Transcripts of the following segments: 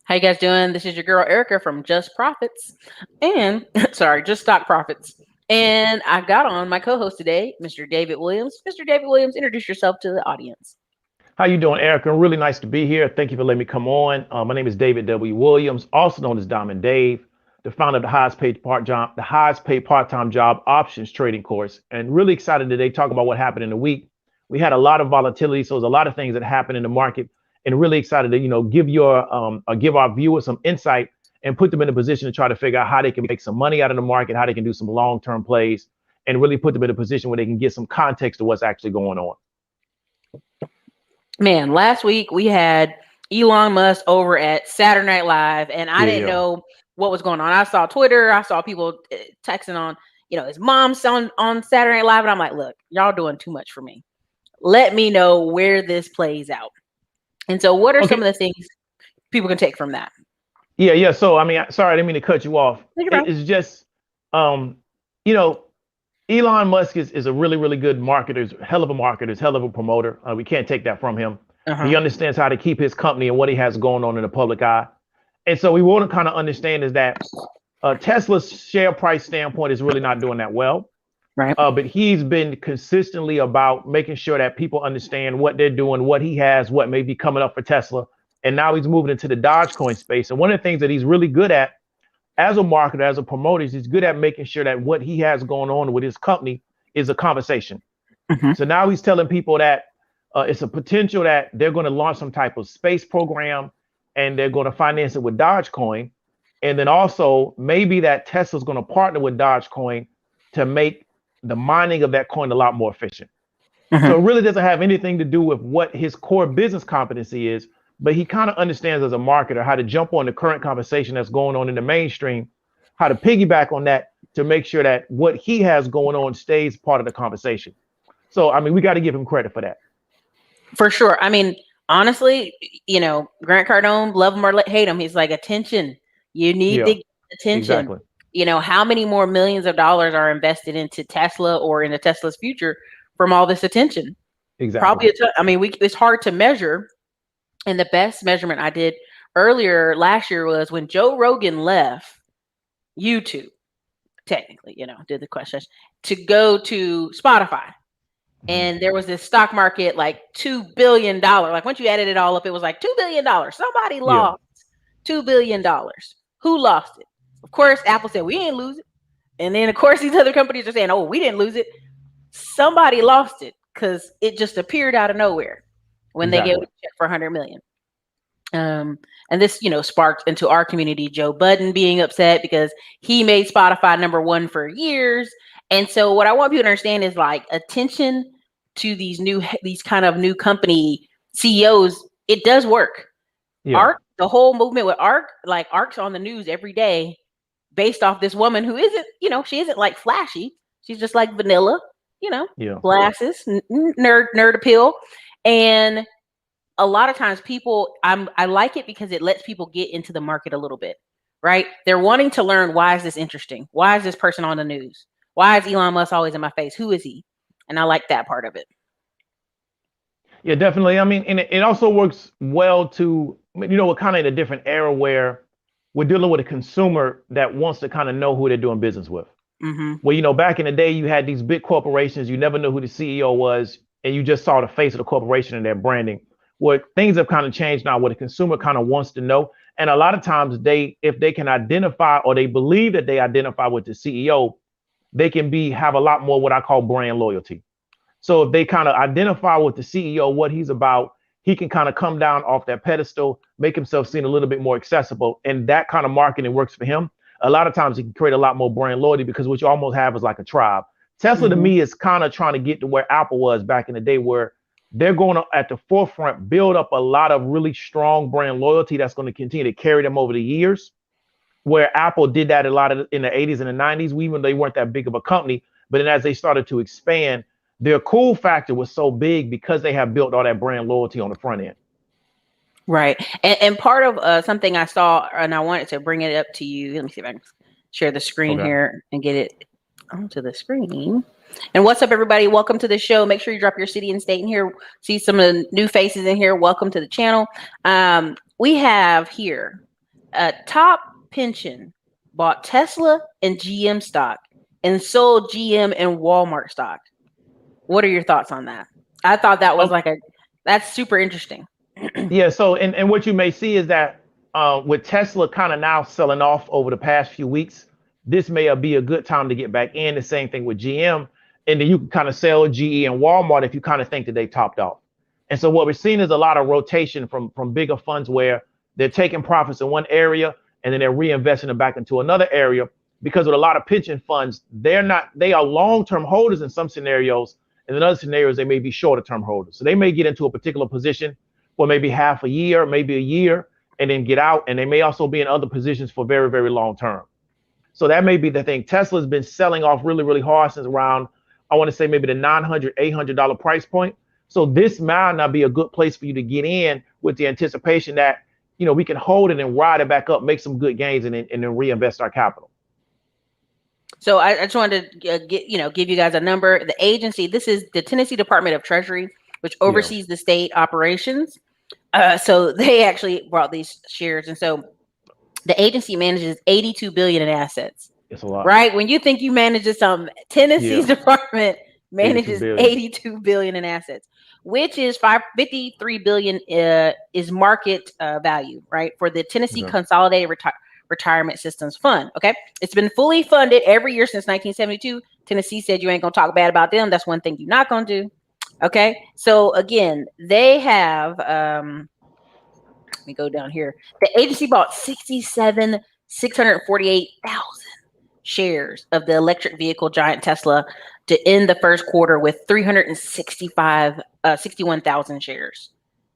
How you guys doing? This is your girl Erica from Just Profits, and sorry, Just Stock Profits. And I got on my co-host today, Mr. David Williams. Mr. David Williams, introduce yourself to the audience. How you doing, Erica? Really nice to be here. Thank you for letting me come on. My name is David W. Williams, also known as Diamond Dave, the founder of the highest paid part-time job options trading course. And really excited today to talk about what happened in the week. We had a lot of volatility, so there's a lot of things that happened in the market, and really excited to give our viewers some insight and put them in a position to try to figure out how they can make some money out of the market, how they can do some long-term plays, and really put them in a position where they can get some context to what's actually going on. Man, last week we had Elon Musk over at Saturday Night Live, and I didn't Yeah. know what was going on. I saw Twitter, I saw people texting on, his mom's on Saturday Night Live, and I'm like, look, y'all doing too much for me. Let me know where this plays out. And so, what are some of the things people can take from that? Yeah. So, sorry, I didn't mean to cut you off. It's just, you know, Elon Musk is a really, really good marketer, hell of a marketer, hell of a promoter. We can't take that from him. He understands how to keep his company and what he has going on in the public eye. And so we want to kind of understand is that Tesla's share price standpoint is really not doing that well. Right. But he's been consistently about making sure that people understand what they're doing, what he has, what may be coming up for Tesla. And now he's moving into the Dogecoin space. And one of the things that he's really good at as a marketer, as a promoter, he's good at making sure that what he has going on with his company is a conversation. So now he's telling people that it's a potential that they're going to launch some type of space program and they're going to finance it with Dogecoin. And then also maybe that Tesla's going to partner with Dogecoin to make the mining of that coin a lot more efficient. So it really doesn't have anything to do with what his core business competency is, but he kind of understands as a marketer how to jump on the current conversation that's going on in the mainstream, how to piggyback on that to make sure that what he has going on stays part of the conversation. So, we got to give him credit for that. For sure. Honestly, Grant Cardone, love him or hate him, he's like, attention. You need the attention. Exactly. How many more millions of dollars are invested into Tesla or into Tesla's future from all this attention? Exactly. Probably, it's hard to measure. And the best measurement I did earlier last year was when Joe Rogan left YouTube, technically, did the question to go to Spotify. And there was this stock market, like $2 billion. Like once you added it all up, it was like $2 billion. Somebody lost $2 billion. Who lost it? Of course, Apple said, we ain't lose it. And then, of course, these other companies are saying, oh, we didn't lose it. Somebody lost it because it just appeared out of nowhere when they gave it a check for $100 million. And this, sparked into our community, Joe Budden being upset because he made Spotify #1 for years. And so what I want people to understand is like attention to these kind of new company CEOs, it does work. ARK, the whole movement with ARK, like ARK's on the news every day based off this woman who isn't, she isn't like flashy. She's just like vanilla, glasses, nerd appeal. And a lot of times people, I like it because it lets people get into the market a little bit, right? They're wanting to learn, why is this interesting? Why is this person on the news? Why is Elon Musk always in my face? Who is he? And I like that part of it. Yeah, definitely. And it also works well to, we're kind of in a different era where we're dealing with a consumer that wants to kind of know who they're doing business with. Well, back in the day, you had these big corporations, you never knew who the CEO was, and you just saw the face of the corporation and their branding. Well, things have kind of changed now where the consumer kind of wants to know. And a lot of times if they can identify or they believe that they identify with the CEO, they can have a lot more what I call brand loyalty. So if they kind of identify with the CEO, what he's about, he can kind of come down off that pedestal, make himself seem a little bit more accessible. And that kind of marketing works for him. A lot of times he can create a lot more brand loyalty because what you almost have is like a tribe. Tesla to me is kind of trying to get to where Apple was back in the day, where they're going to, at the forefront, build up a lot of really strong brand loyalty that's going to continue to carry them over the years. Where Apple did that a lot in the 80s and the 90s, even though they weren't that big of a company. But then as they started to expand, their cool factor was so big because they have built all that brand loyalty on the front end. Right. And part of something I saw, and I wanted to bring it up to you. Let me see if I can share the screen here and get it onto the screen. And what's up, everybody? Welcome to the show. Make sure you drop your city and state in here. See some of the new faces in here. Welcome to the channel. We have here Top Pension bought Tesla and GM stock and sold GM and Walmart stock. What are your thoughts on that? I thought that was that's super interesting. Yeah. So, and what you may see is that with Tesla kind of now selling off over the past few weeks, this may be a good time to get back in. The same thing with GM. And then you can kind of sell GE and Walmart if you kind of think that they topped off. And so what we're seeing is a lot of rotation from bigger funds where they're taking profits in one area and then they're reinvesting it back into another area. Because with a lot of pension funds, they are long-term holders in some scenarios, and in other scenarios, they may be shorter-term holders. So they may get into a particular position for maybe half a year, maybe a year, and then get out. And they may also be in other positions for very, very long term. So that may be the thing. Tesla's been selling off really, really hard since around, I want to say maybe the $900, $800 price point. So this might not be a good place for you to get in with the anticipation that, we can hold it and ride it back up, make some good gains, and then reinvest our capital. So I just wanted to give you guys a number. The agency, this is the Tennessee Department of Treasury, which oversees the state operations. So they actually brought these shares, and so the agency manages $82 billion in assets. It's a lot, right? When you think you manage some, Tennessee's department manages $82 billion in assets, which is $53 billion is market value, right, for the Tennessee Consolidated Retirement Systems Fund. Okay, it's been fully funded every year since 1972. Tennessee said you ain't gonna talk bad about them. That's one thing you're not gonna do. Okay, so again, they have let me go down here. The agency bought 648,000 shares of the electric vehicle giant Tesla to end the first quarter with 61,000 shares.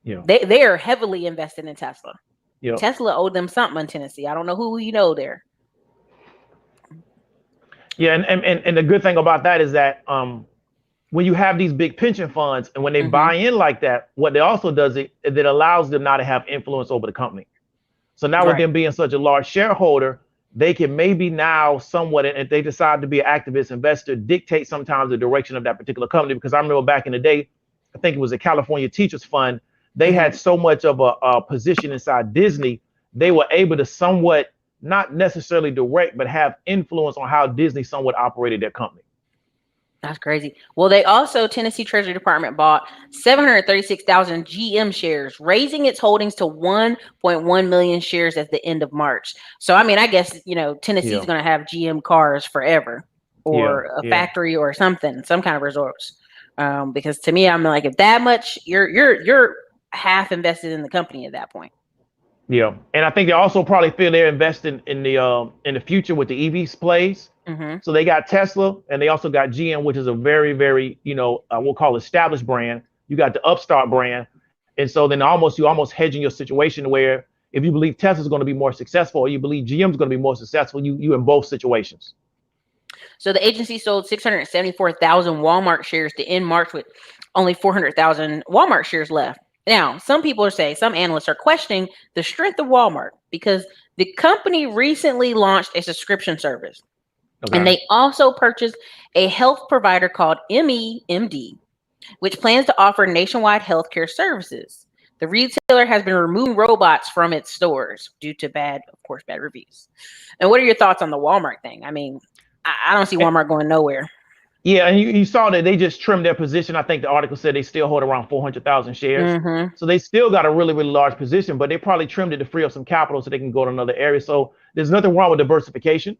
Yeah, they are heavily invested in Tesla. Yep. Tesla owed them something in Tennessee. I don't know who there. Yeah, and the good thing about that is that when you have these big pension funds and when they buy in like that, what they also does is it allows them now to have influence over the company. So now with them being such a large shareholder, they can maybe now somewhat, and if they decide to be an activist investor, dictate sometimes the direction of that particular company. Because I remember back in the day, I think it was the California Teachers Fund, they had so much of a position inside Disney, they were able to somewhat, not necessarily direct, but have influence on how Disney somewhat operated their company. That's crazy. Well, they also, Tennessee Treasury Department bought 736,000 GM shares, raising its holdings to 1.1 million shares at the end of March. So, I mean, I guess, Tennessee's going to have GM cars forever, or a factory or something, some kind of resorts. Because to me, I'm like, if that much, you're half invested in the company at that point. Yeah, and I think they also probably feel they're investing in the future with the EV plays. So they got Tesla, and they also got GM, which is a very, very, we'll call established brand. You got the upstart brand, and so then you almost hedging your situation where if you believe Tesla's going to be more successful, or you believe GM's going to be more successful, you in both situations. So the agency sold 674,000 Walmart shares to end March with only 400,000 Walmart shares left. Now, some analysts are questioning the strength of Walmart because the company recently launched a subscription service. And they also purchased a health provider called MEMD, which plans to offer nationwide healthcare services. The retailer has been removing robots from its stores due to bad reviews. And what are your thoughts on the Walmart thing? I mean, I don't see Walmart going nowhere. Yeah, and you saw that they just trimmed their position. I think the article said they still hold around 400,000 shares. So they still got a really, really large position, but they probably trimmed it to free up some capital so they can go to another area. So there's nothing wrong with diversification.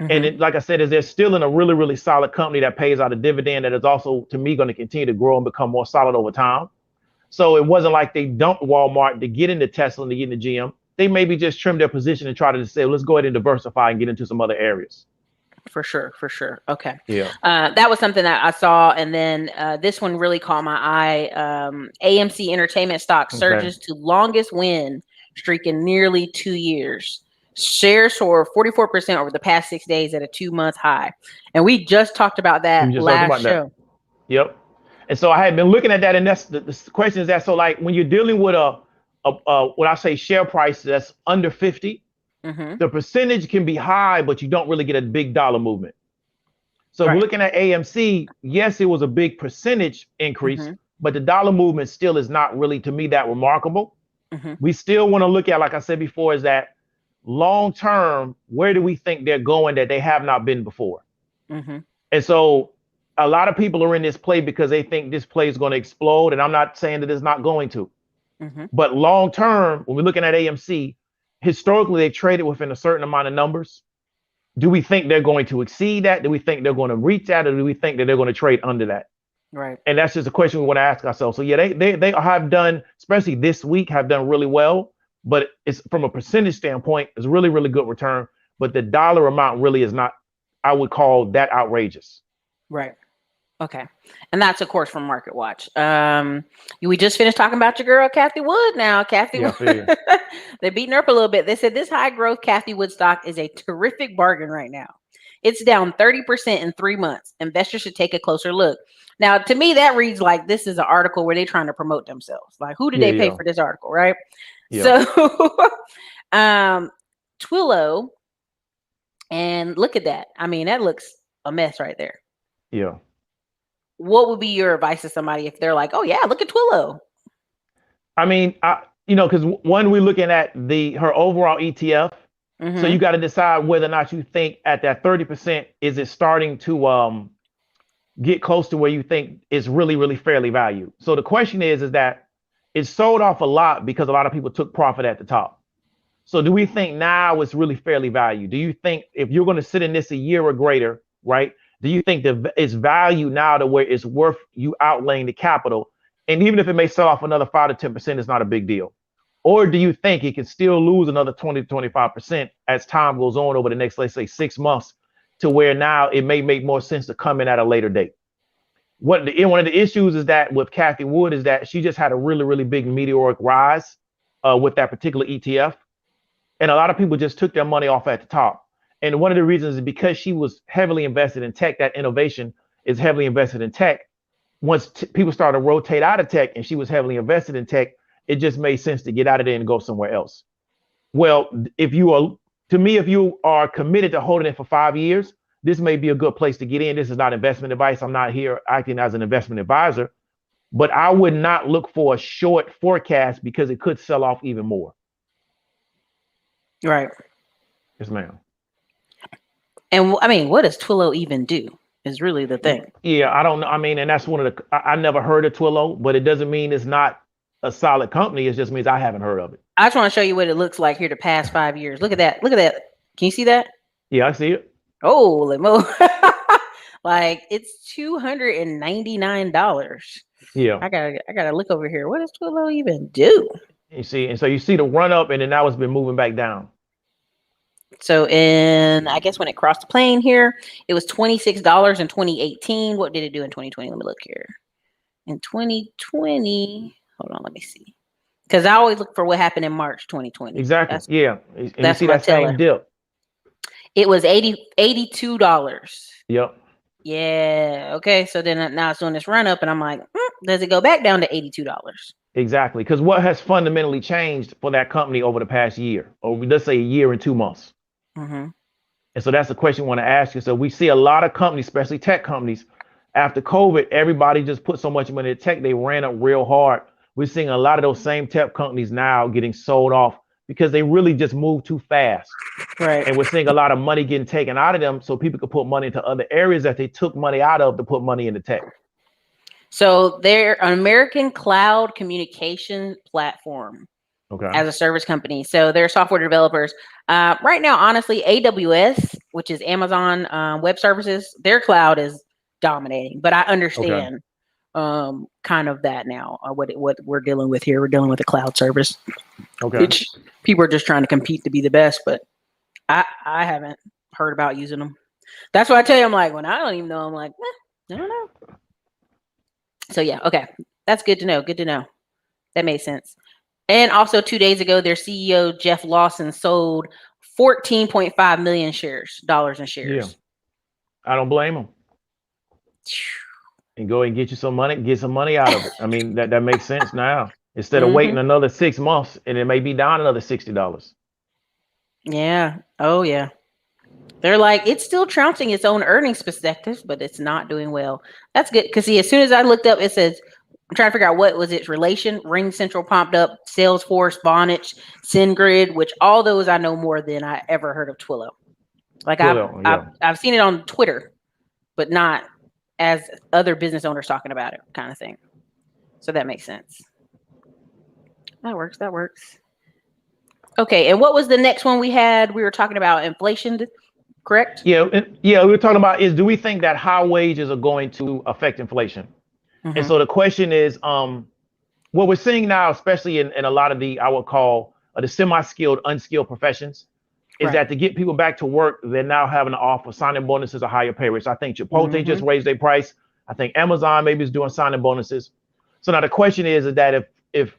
And like I said, they're still in a really, really solid company that pays out a dividend that is also, to me, going to continue to grow and become more solid over time. So it wasn't like they dumped Walmart to get into Tesla and to get into GM. They maybe just trimmed their position and try to say, let's go ahead and diversify and get into some other areas. For sure. Okay. Yeah. That was something that I saw. And then this one really caught my eye. AMC Entertainment stock surges to longest win streak in nearly 2 years. Shares soared 44% over the past 6 days at a 2-month high. And we just talked about that last show. Yep. And so I had been looking at that, and that's the question is that, so like when you're dealing with what I say share price that's under 50, the percentage can be high, but you don't really get a big dollar movement. So if we're looking at AMC, yes, it was a big percentage increase, but the dollar movement still is not really, to me, that remarkable. We still want to look at, like I said before, is that long term, where do we think they're going that they have not been before? Mm-hmm. And so a lot of people are in this play because they think this play is going to explode. And I'm not saying that it's not going to. Mm-hmm. But long term, when we're looking at AMC, historically they've traded within a certain amount of numbers. Do we think they're going to exceed that? Do we think they're going to reach that? Or do we think that they're going to trade under that? Right. And that's just a question we want to ask ourselves. So yeah, they have done, especially this week, have done really well. But it's from a percentage standpoint, it's really, really good return. But the dollar amount really is not, I would call that outrageous. Right. Okay. And that's of course from Market Watch. We just finished talking about your girl Kathy Wood now. Kathy Yeah, I feel you. Wood. They're beating her up a little bit. They said this high growth Kathy Wood stock is a terrific bargain right now. It's down 30% in 3 months. Investors should take a closer look. Now, to me, that reads like this is an article where they're trying to promote themselves. Like, who did Yeah, they pay yeah, for this article, right? yeah, So, Twillo, and look at that. I mean, that looks a mess right there. yeah. What would be your advice to somebody if they're like, "Oh yeah, look at Twillo"? I mean, because one, we're looking at her overall ETF. So Mm-hmm. you got to decide whether or not you think at that 30%, is it starting to get close to where you think it's really, really fairly valued. So the question is that it's sold off a lot because a lot of people took profit at the top. So do we think now it's really fairly valued? Do you think if you're going to sit in this a year or greater, right? Do you think that it's valued now to where it's worth you outlaying the capital? And even if it may sell off another 5 to 10%, it's not a big deal. Or do you think it can still lose another 20 to 25% as time goes on over the next, let's say, 6 months, to where now it may make more sense to come in at a later date? One of the issues is that with Kathy Wood is that she just had a really, really big meteoric rise with that particular ETF. And a lot of people just took their money off at the top. And one of the reasons is because she was heavily invested in tech, that innovation is heavily invested in tech. Once people started to rotate out of tech and she was heavily invested in tech, it just made sense to get out of there and go somewhere else. Well, if you are committed to holding it for 5 years, this may be a good place to get in. This is not investment advice. I'm not here acting as an investment advisor, but I would not look for a short forecast because it could sell off even more. Right. Yes, ma'am. And I mean, what does Twillo even do? Is really the thing. Yeah, I don't know. I mean, and that's one of the, I never heard of Twillo, but it doesn't mean it's not a solid company. It just means I haven't heard of it. I just want to show you what it looks like here the past 5 years. Look at that. Look at that. Can you see that? Yeah, I see it. Oh, like it's $299. Yeah. I gotta look over here. What does Twillo even do? You see, and so you see the run up, and then now it's been moving back down. So I guess when it crossed the plane here, it was $26 in 2018. What did it do in 2020? Let me look here. In 2020, hold on, let me see. Because I always look for what happened in March 2020. Exactly. Yeah. And you that's see my that same dip. It was $82. Yep. Yeah. Okay. So then now it's doing this run up, and I'm like, does it go back down to $82? Exactly. Because what has fundamentally changed for that company over the past year, or let's say a year and 2 months? Mm-hmm. And so that's the question I want to ask you. So we see a lot of companies, especially tech companies, after COVID, everybody just put so much money in tech, they ran up real hard. We're seeing a lot of those same tech companies now getting sold off because they really just moved too fast. Right. And we're seeing a lot of money getting taken out of them so people could put money into other areas that they took money out of to put money into tech. So they're an American cloud communication platform. Okay. As a service company. So they're software developers. Right now, honestly, AWS, which is Amazon Web Services, their cloud is dominating. But I understand kind of that now. What we're dealing with here, we're dealing with a cloud service. Okay. Which people are just trying to compete to be the best, but I haven't heard about using them. That's why I tell you, I'm like, when I don't even know, I'm like, I don't know. So yeah, okay. That's good to know. Good to know. That made sense. And also 2 days ago, their CEO, Jeff Lawson, sold 14.5 million dollars in shares. Yeah. I don't blame them. And go and get you some money, get some money out of it. I mean, that makes sense now. Instead of waiting another 6 months and it may be down another $60. Yeah. Oh, yeah. They're like, it's still trouncing its own earnings perspective, but it's not doing well. That's good. Because see, as soon as I looked up, it says I'm trying to figure out what was its relation. Ring Central popped up, Salesforce, Vonage, SendGrid, which all those I know more than I ever heard of Twilio. Like Twilio, yeah. I've seen it on Twitter, but not as other business owners talking about it, kind of thing. So that makes sense. That works. That works. Okay, and what was the next one we had? We were talking about inflation, correct? Yeah, we were talking about do we think that high wages are going to affect inflation? And so the question is, what we're seeing now, especially in a lot of I would call the semi-skilled, unskilled professions, is that to get people back to work, they're now having to offer signing bonuses or higher pay rates. I think Chipotle just raised their price. I think Amazon maybe is doing signing bonuses. So now the question is that if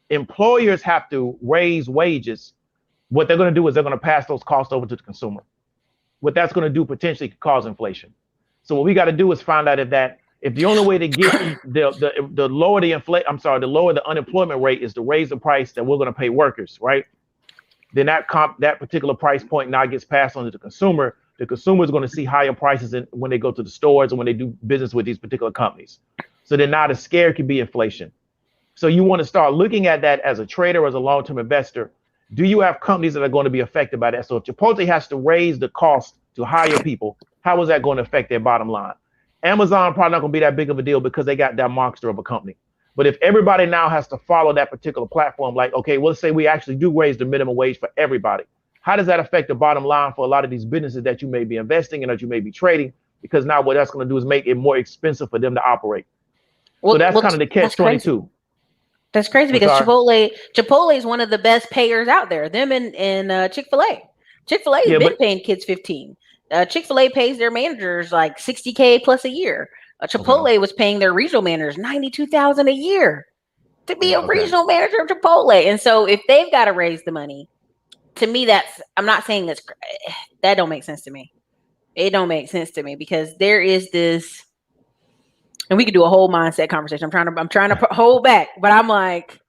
employers have to raise wages, what they're going to do is they're going to pass those costs over to the consumer. What that's going to do potentially could cause inflation. So what we got to do is find out if the only way to get the lower the lower the unemployment rate is to raise the price that we're going to pay workers, right? Then that particular price point now gets passed on to the consumer. The consumer is going to see higher prices when they go to the stores and when they do business with these particular companies. So then now the scare could be inflation. So you want to start looking at that as a trader, as a long-term investor. Do you have companies that are going to be affected by that? So if Chipotle has to raise the cost to hire people, how is that going to affect their bottom line? Amazon probably not going to be that big of a deal because they got that monster of a company. But if everybody now has to follow that particular platform, like, okay, well, let's say we actually do raise the minimum wage for everybody. How does that affect the bottom line for a lot of these businesses that you may be investing in or you may be trading? Because now what that's going to do is make it more expensive for them to operate. Well, so that's kind of the catch-22. That's crazy because Chipotle is one of the best payers out there. Them and Chick-fil-A. Chick-fil-A has been paying kids $15. Chick-fil-A pays their managers like $60K plus a year. Chipotle was paying their regional managers $92,000 a year to be a regional manager of Chipotle. And so if they've got to raise the money, to me, I'm not saying that don't make sense to me. It don't make sense to me because there is this. And we could do a whole mindset conversation. I'm trying to hold back, but I'm like,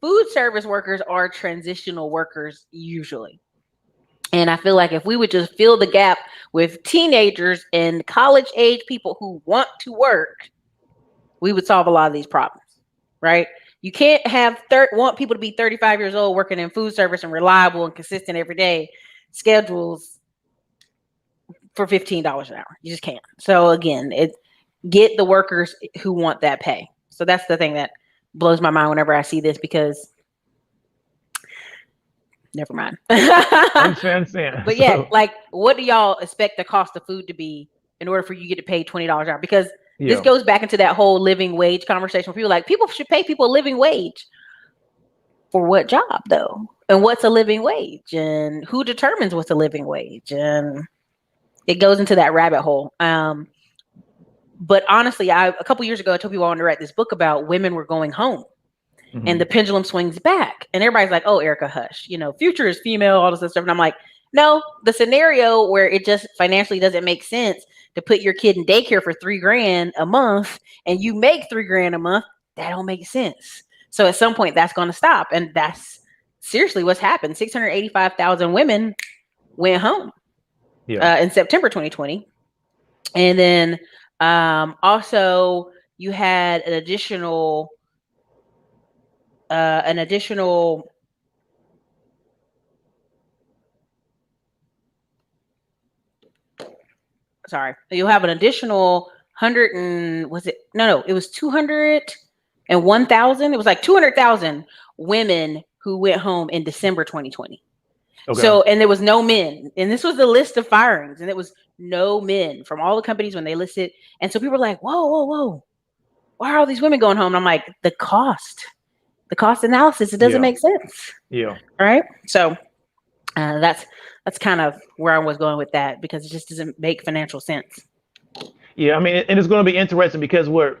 food service workers are transitional workers usually. And I feel like if we would just fill the gap with teenagers and college age people who want to work, we would solve a lot of these problems, right? You can't want people to be 35 years old working in food service and reliable and consistent every day schedules for $15 an hour. You just can't. So again, get the workers who want that pay. So that's the thing that blows my mind whenever I see this because never mind. Understand. But yeah, like what do y'all expect the cost of food to be in order for you to get to pay $20 an hour? Because this goes back into that whole living wage conversation where people should pay people a living wage. For what job though? And what's a living wage? And who determines what's a living wage? And it goes into that rabbit hole. But honestly, a couple years ago, I told people I wanted to write this book about women were going home and the pendulum swings back. And everybody's like, oh, Erica, hush. Future is female, all this other stuff. And I'm like, no, the scenario where it just financially doesn't make sense to put your kid in daycare for $3,000 a month and you make $3,000 a month, that don't make sense. So at some point that's going to stop. And that's seriously what's happened. 685,000 women went home in September 2020. And then also you had an additional you'll have an additional 100 and it was 201,000. It was like 200,000 women who went home in December 2020. Okay. So, and there was no men, and this was the list of firings, and it was no men from all the companies when they listed. And so people were like, whoa, why are all these women going home? And I'm like, the cost analysis, it doesn't make sense. Yeah. All right. So that's kind of where I was going with that because it just doesn't make financial sense. Yeah. I mean, and it's going to be interesting because we're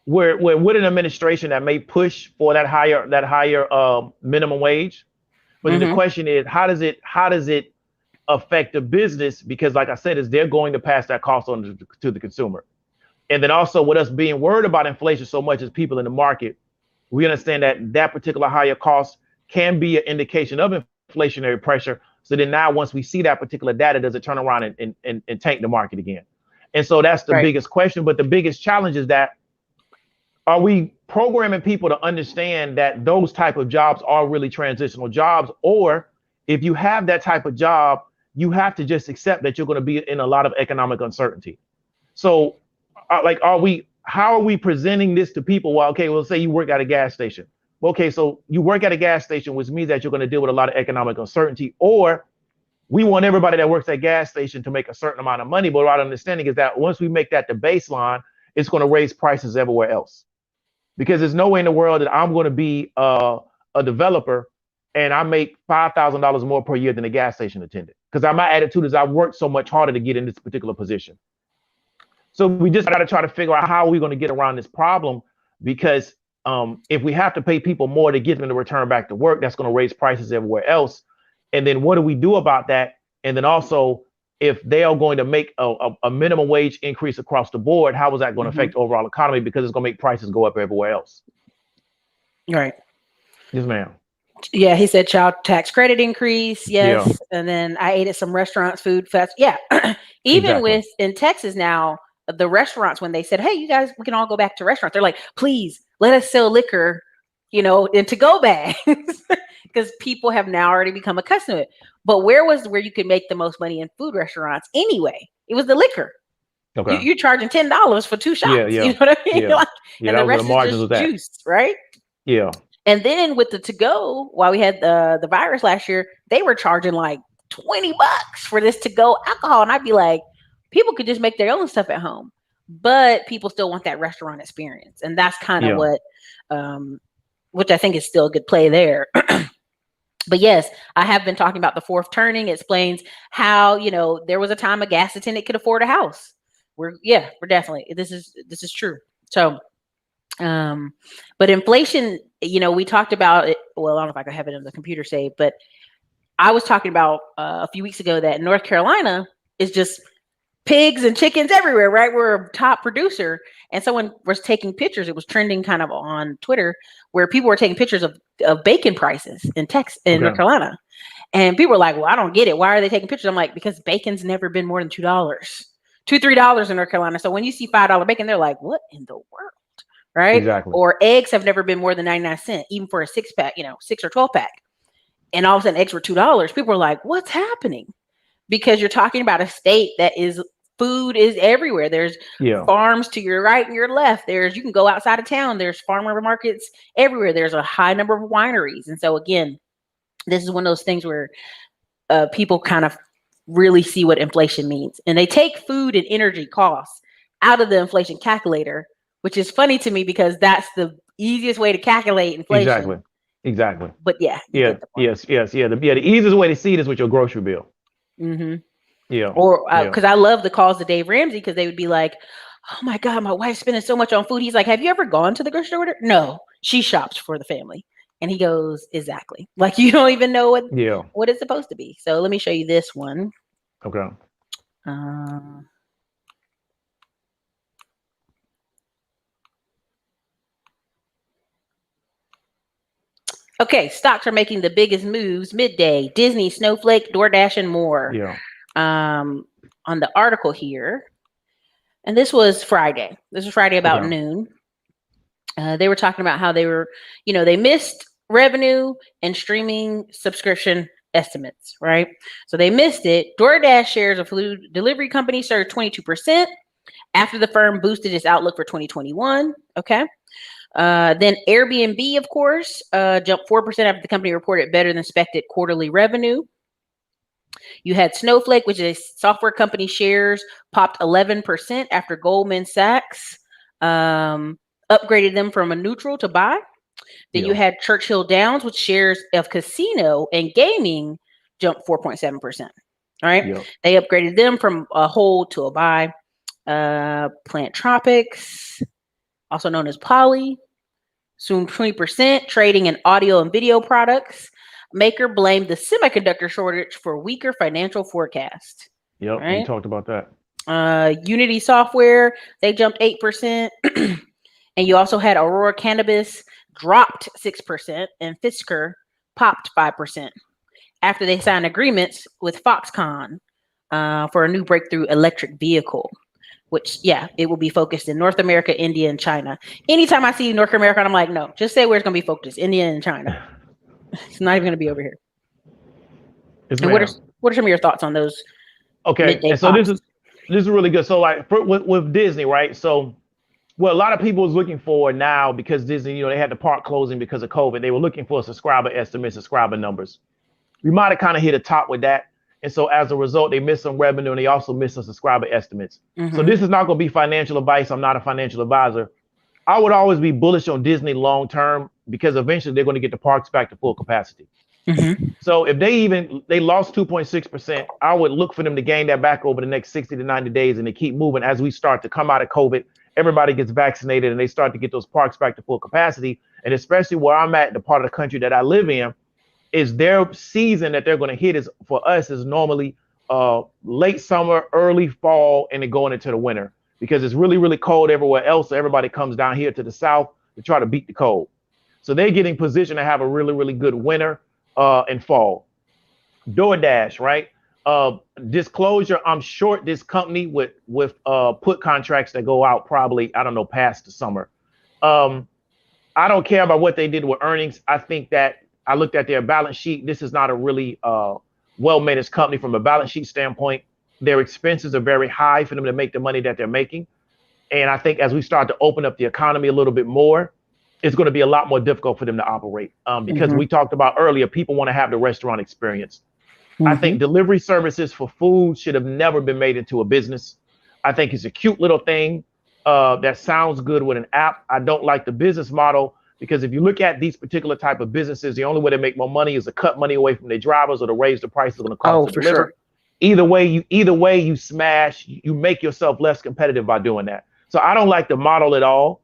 with an administration that may push for that higher minimum wage. But the question is, how does it affect the business? Because like I said, they're going to pass that cost on to the consumer. And then also with us being worried about inflation so much as people in the market, we understand that particular higher cost can be an indication of inflationary pressure. So then now once we see that particular data, does it turn around and tank the market again? And so that's the biggest question. But the biggest challenge is that are we programming people to understand that those type of jobs are really transitional jobs? Or if you have that type of job, you have to just accept that you're going to be in a lot of economic uncertainty. So how are we presenting this to people? Well, okay, well, say you work at a gas station. Well, okay, so you work at a gas station, which means that you're going to deal with a lot of economic uncertainty. Or we want everybody that works at gas station to make a certain amount of money. But our understanding is that once we make that the baseline, it's going to raise prices everywhere else. Because there's no way in the world that I'm going to be a developer and I make $5,000 more per year than a gas station attendant. Because my attitude is I worked so much harder to get in this particular position. So we just got to try to figure out how we're going to get around this problem, because if we have to pay people more to get them to return back to work, that's going to raise prices everywhere else. And then what do we do about that? And then also, if they are going to make a minimum wage increase across the board, how is that going to affect the overall economy? Because it's going to make prices go up everywhere else. Right. Yes, ma'am. Yeah, he said child tax credit increase. Yes. Yeah. And then I ate at some restaurants, food fast. Yeah. Even with in Texas now, the restaurants, when they said, hey, you guys, we can all go back to restaurants, they're like, please let us sell liquor, in to-go bags, because people have now already become accustomed to it. But where you could make the most money in food restaurants anyway? It was the liquor. Okay. You're charging $10 for 2 shots. Yeah. You know what I mean? Yeah. And the rest is just juice, right? Yeah. And then with the to-go, while we had the virus last year, they were charging like $20 for this to-go alcohol. And I'd be like, people could just make their own stuff at home, but people still want that restaurant experience. And that's kind of what, which I think is still a good play there. But yes, I have been talking about the fourth turning. It explains how, there was a time a gas attendant could afford a house. We're definitely, this is true. So, but inflation, we talked about it. Well, I don't know if I could have it in the computer save, but I was talking about a few weeks ago that North Carolina is just pigs and chickens everywhere, right? We're a top producer. And someone was taking pictures. It was trending kind of on Twitter where people were taking pictures of bacon prices in North Carolina. And people were like, well, I don't get it. Why are they taking pictures? I'm like, because bacon's never been more than $2, $3 in North Carolina. So when you see $5 bacon, they're like, what in the world? Right? Exactly. Or eggs have never been more than 99 cents, even for a 6-pack, 6 or 12-pack. And all of a sudden eggs were $2. People were like, what's happening? Because you're talking about a state that food is everywhere. There's farms to your right and your left. You can go outside of town. There's farmer markets everywhere. There's a high number of wineries. And so again, this is one of those things where people kind of really see what inflation means. And they take food and energy costs out of the inflation calculator, which is funny to me because that's the easiest way to calculate inflation. Exactly. But yes. The easiest way to see it is with your grocery bill. Mm-hmm. Yeah. Or because I love the calls to Dave Ramsey, because they would be like, oh my God, my wife's spending so much on food. He's like, have you ever gone to the grocery store? No, she shops for the family. And he goes, exactly. Like, you don't even know what it's supposed to be. So let me show you this one. Okay. Okay, stocks are making the biggest moves midday. Disney, Snowflake, DoorDash, and more. Yeah. On the article here, and this was Friday. This was Friday about noon. They were talking about how they were, they missed revenue and streaming subscription estimates, right? So they missed it. DoorDash shares of food delivery company surged 22% after the firm boosted its outlook for 2021. Okay. Then Airbnb, of course, jumped 4% after the company reported better than expected quarterly revenue. You had Snowflake, which is a software company, shares popped 11% after Goldman Sachs upgraded them from a neutral to buy. Then you had Churchill Downs, which shares of casino and gaming jumped 4.7%. All right. Yep. They upgraded them from a hold to a buy. Plantropics, also known as Poly, soon 20%, trading in audio and video products. Maker blamed the semiconductor shortage for weaker financial forecast. Yep, right? We talked about that. Unity Software, they jumped 8%. And you also had Aurora Cannabis dropped 6%, and Fisker popped 5% after they signed agreements with Foxconn for a new breakthrough electric vehicle. which, yeah, it will be focused in North America, India, and China. Anytime I see North America, I'm like, no, just say where it's going to be focused, India and China. It's not even going to be over here. Yes, And ma'am. what are some of your thoughts on those Okay, midday and so pops? this is really good. So like with Disney, right? So what a lot of people was looking for now, because Disney, they had the park closing because of COVID. They were looking for subscriber estimates, subscriber numbers. We might have kind of hit a top with that. And so as a result, they missed some revenue and they also missed some subscriber estimates. So Mm-hmm. this is not going to be financial advice. I'm not a financial advisor. I would always be bullish on Disney long term, because eventually they're going to get the parks back to full capacity. Mm-hmm. So if they lost 2.6%, I would look for them to gain that back over the next 60 to 90 days, and to keep moving as we start to come out of COVID. Everybody gets vaccinated and they start to get those parks back to full capacity. And especially where I'm at, the part of the country that I live in, is their season that they're going to hit is, for us, is normally late summer, early fall, and then going into the winter, because it's really, really cold everywhere else. So everybody comes down here to the south to try to beat the cold. So they're getting positioned to have a really, really good winter and fall. DoorDash, right? Disclosure: I'm short this company with put contracts that go out probably, I don't know, past the summer. Um, I don't care about what they did with earnings. I think that I looked at their balance sheet. This is not a really well-managed company from a balance sheet standpoint. Their expenses are very high for them to make the money that they're making. And I think as we start to open up the economy a little bit more, it's going to be a lot more difficult for them to operate, because Mm-hmm. we talked about earlier, people want to have the restaurant experience. I Mm-hmm. think delivery services for food should have never been made into a business. I think it's a cute little thing that sounds good with an app. I don't like the business model, because if you look at these particular type of businesses, the only way they make more money is to cut money away from their drivers or to raise the price it's going to cost Oh, to for sure. deliver. Either way you smash, you make yourself less competitive by doing that. So I don't like the model at all,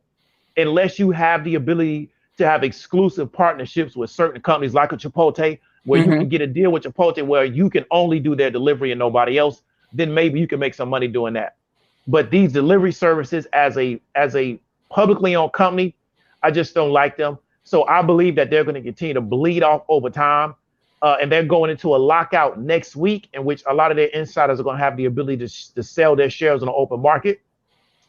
unless you have the ability to have exclusive partnerships with certain companies like a Chipotle, where you Mm-hmm. can get a deal with Chipotle where you can only do their delivery and nobody else. Then maybe you can make some money doing that. But these delivery services, as a publicly owned company, I just don't like them. So I believe that they're going to continue to bleed off over time. And they're going into a lockout next week, in which a lot of their insiders are going to have the ability to sell their shares on the open market.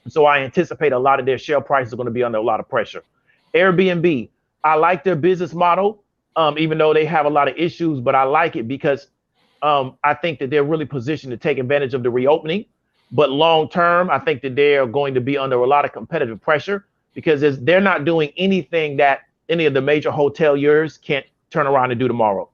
So I anticipate a lot of their share prices are going to be under a lot of pressure. Airbnb, I like their business model, even though they have a lot of issues, but I like it because I think that they're really positioned to take advantage of the reopening. But long term, I think that they're going to be under a lot of competitive pressure, because they're not doing anything that any of the major hoteliers can't turn around and do tomorrow.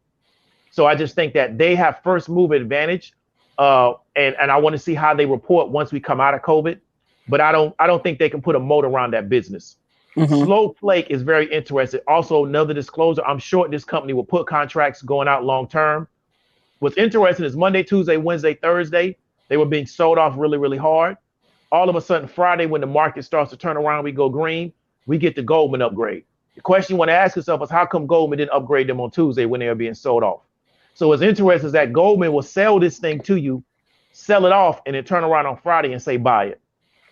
So I just think that they have first move advantage, and I want to see how they report once we come out of COVID. But I don't think they can put a moat around that business. Mm-hmm. Snowflake is very interesting. Also, another disclosure: I'm short this company with put contracts going out long term. What's interesting is Monday, Tuesday, Wednesday, Thursday, they were being sold off really, really hard. All of a sudden, Friday, when the market starts to turn around, we go green, we get the Goldman upgrade. The question you want to ask yourself is, how come Goldman didn't upgrade them on Tuesday when they were being sold off? So what's interesting is that Goldman will sell this thing to you, sell it off, and then turn around on Friday and say buy it.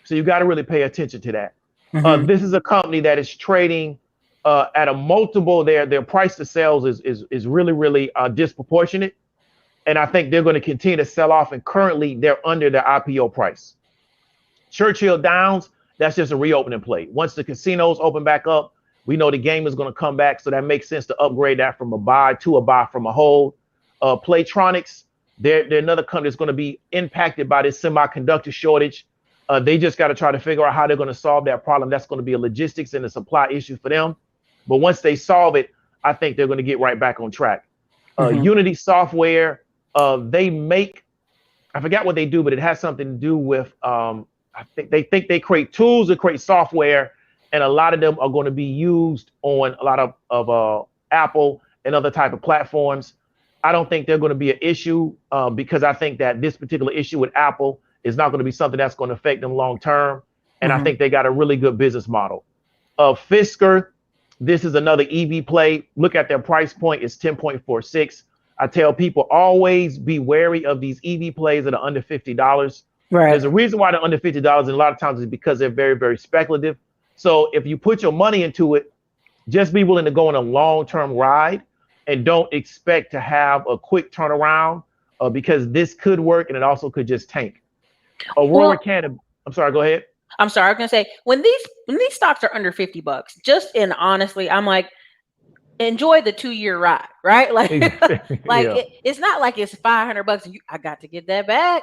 So you got to really pay attention to that. Mm-hmm. This is a company that is trading at a multiple. Their price to sales is really, really disproportionate. And I think they're going to continue to sell off. And currently, they're under their IPO price. Churchill Downs, that's just a reopening play. Once the casinos open back up, we know the game is going to come back. So that makes sense to upgrade that from a buy to a buy from a hold. Playtronics, they're another company that's going to be impacted by this semiconductor shortage. They just got to try to figure out how they're going to solve that problem. That's going to be a logistics and a supply issue for them. But once they solve it, I think they're going to get right back on track. Mm-hmm. Unity Software, they make, I forgot what they do, but it has something to do with, I think they create tools to create software, and a lot of them are going to be used on a lot of Apple and other type of platforms. I don't think they're going to be an issue because I think that this particular issue with Apple is not going to be something that's going to affect them long term. And I Mm-hmm. think they got a really good business model. Fisker, this is another EV play. Look at their price point. It's 10.46. I tell people always be wary of these EV plays that are under $50. Right. There's a reason why they're under $50, and a lot of times it's because they're very, very speculative. So if you put your money into it, just be willing to go on a long-term ride and don't expect to have a quick turnaround because this could work and it also could just tank. Aurora Well, Canada. I'm sorry, go ahead. I'm sorry, I was gonna say when these stocks are under $50, just in honestly, I'm like, enjoy the 2-year ride, right? Like, like Yeah, it's not like it's $500. I got to get that back.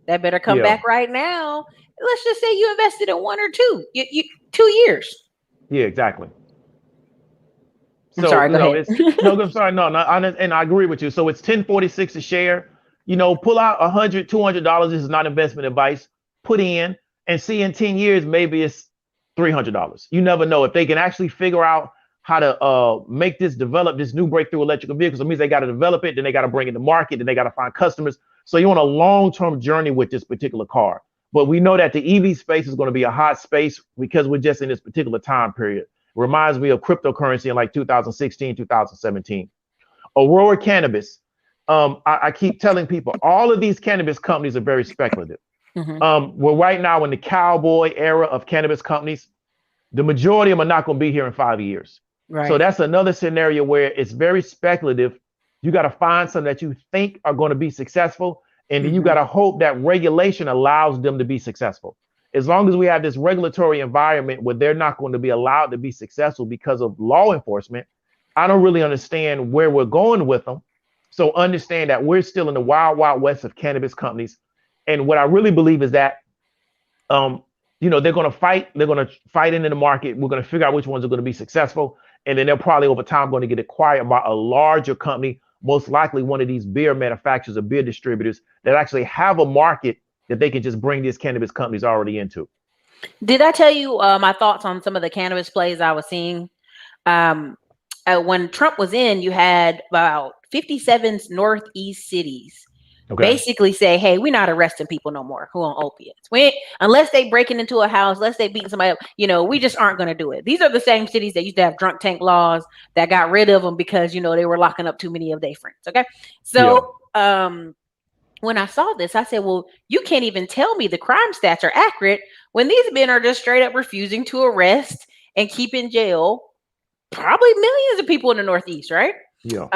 That better come yeah, back right now. Let's just say you invested in one or two, 2 years. yeah, exactly. I'm So, sorry. Go ahead. it's no, I'm sorry, no, no, and I agree with you. So it's 1046 a share. Pull out $100, $200. This is not investment advice. Put in and see in 10 years, maybe it's $300. You never know if they can actually figure out how to make this develop this new breakthrough electrical vehicles. It means they got to develop it, then they got to bring it to market, then they got to find customers. So you're on a long-term journey with this particular car. But we know that the EV space is going to be a hot space because we're just in this particular time period. Reminds me of cryptocurrency in like 2016, 2017. Aurora Cannabis. I keep telling people all of these cannabis companies are very speculative. We're right now in the cowboy era of cannabis companies. The majority of them are not going to be here in 5 years. Right. So that's another scenario where it's very speculative. You got to find some that you think are going to be successful, and then you got to hope that regulation allows them to be successful. As long as we have this regulatory environment where they're not going to be allowed to be successful because of law enforcement, I don't really understand where we're going with them. So understand that we're still in the wild, wild west of cannabis companies. And what I really believe is that, they're going to fight. They're going to fight into the market. We're going to figure out which ones are going to be successful. And then they're probably over time going to get acquired by a larger company, most likely one of these beer manufacturers or beer distributors that actually have a market that they can just bring these cannabis companies already into. Did I tell you my thoughts on some of the cannabis plays I was seeing? When Trump was in, you had about 57 Northeast cities basically say, hey, we're not arresting people no more who on opiates. Unless they breaking into a house, unless they beating somebody up, we just aren't going to do it. These are the same cities that used to have drunk tank laws that got rid of them because, they were locking up too many of their friends. Okay. So, when I saw this, I said, well, you can't even tell me the crime stats are accurate when these men are just straight up refusing to arrest and keep in jail probably millions of people in the Northeast, right? Yeah.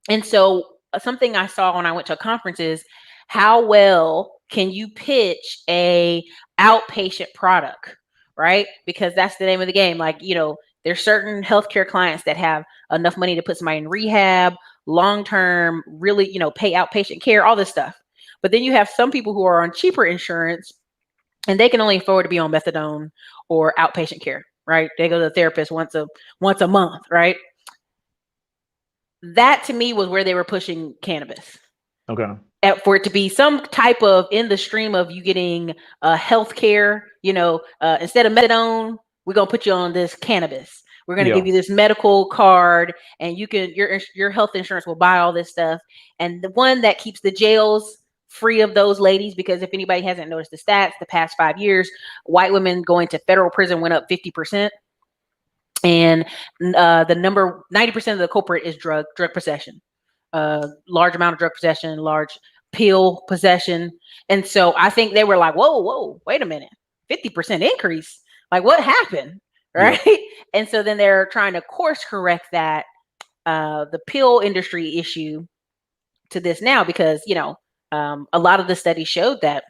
And so something I saw when I went to a conference is how well can you pitch a outpatient product, right? Because that's the name of the game. Like, there's certain healthcare clients that have enough money to put somebody in rehab, long-term, really, pay outpatient care, all this stuff. But then you have some people who are on cheaper insurance and they can only afford to be on methadone or outpatient care, right? They go to the therapist once a month, right? That to me was where they were pushing cannabis. Okay. For it to be some type of in the stream of you getting health care, instead of methadone, we're going to put you on this cannabis. We're going to give you this medical card and your health insurance will buy all this stuff. And the one that keeps the jails free of those ladies, because if anybody hasn't noticed the stats, the past 5 years, white women going to federal prison went up 50%. And the number 90% of the culprit is drug possession, large amount of drug possession, large pill possession. And so I think they were like, whoa, wait a minute, 50% increase. Like what happened? Right. Yeah. And so then they're trying to course correct that, the pill industry issue to this now, because, a lot of the studies showed that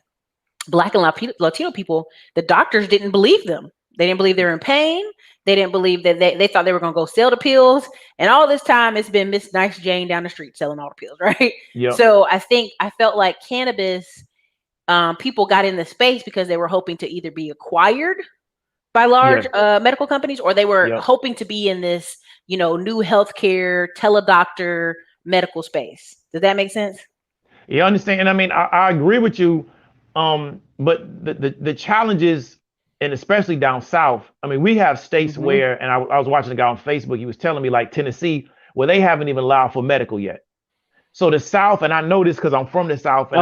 Black and Latino people, the doctors didn't believe them. They didn't believe they were in pain. They didn't believe that they thought they were going to go sell the pills. And all this time it's been Miss Nice Jane down the street selling all the pills. Right. Yep. So I felt like cannabis, people got in the space because they were hoping to either be acquired by large medical companies, or they were hoping to be in this, new healthcare, teledoctor medical space. Does that make sense? Yeah, I understand. And I mean, I agree with you. But the challenges, and especially down south, I mean, we have states where, and I was watching a guy on Facebook, he was telling me like Tennessee, where they haven't even allowed for medical yet. So the South, and I know this because I'm from the South, and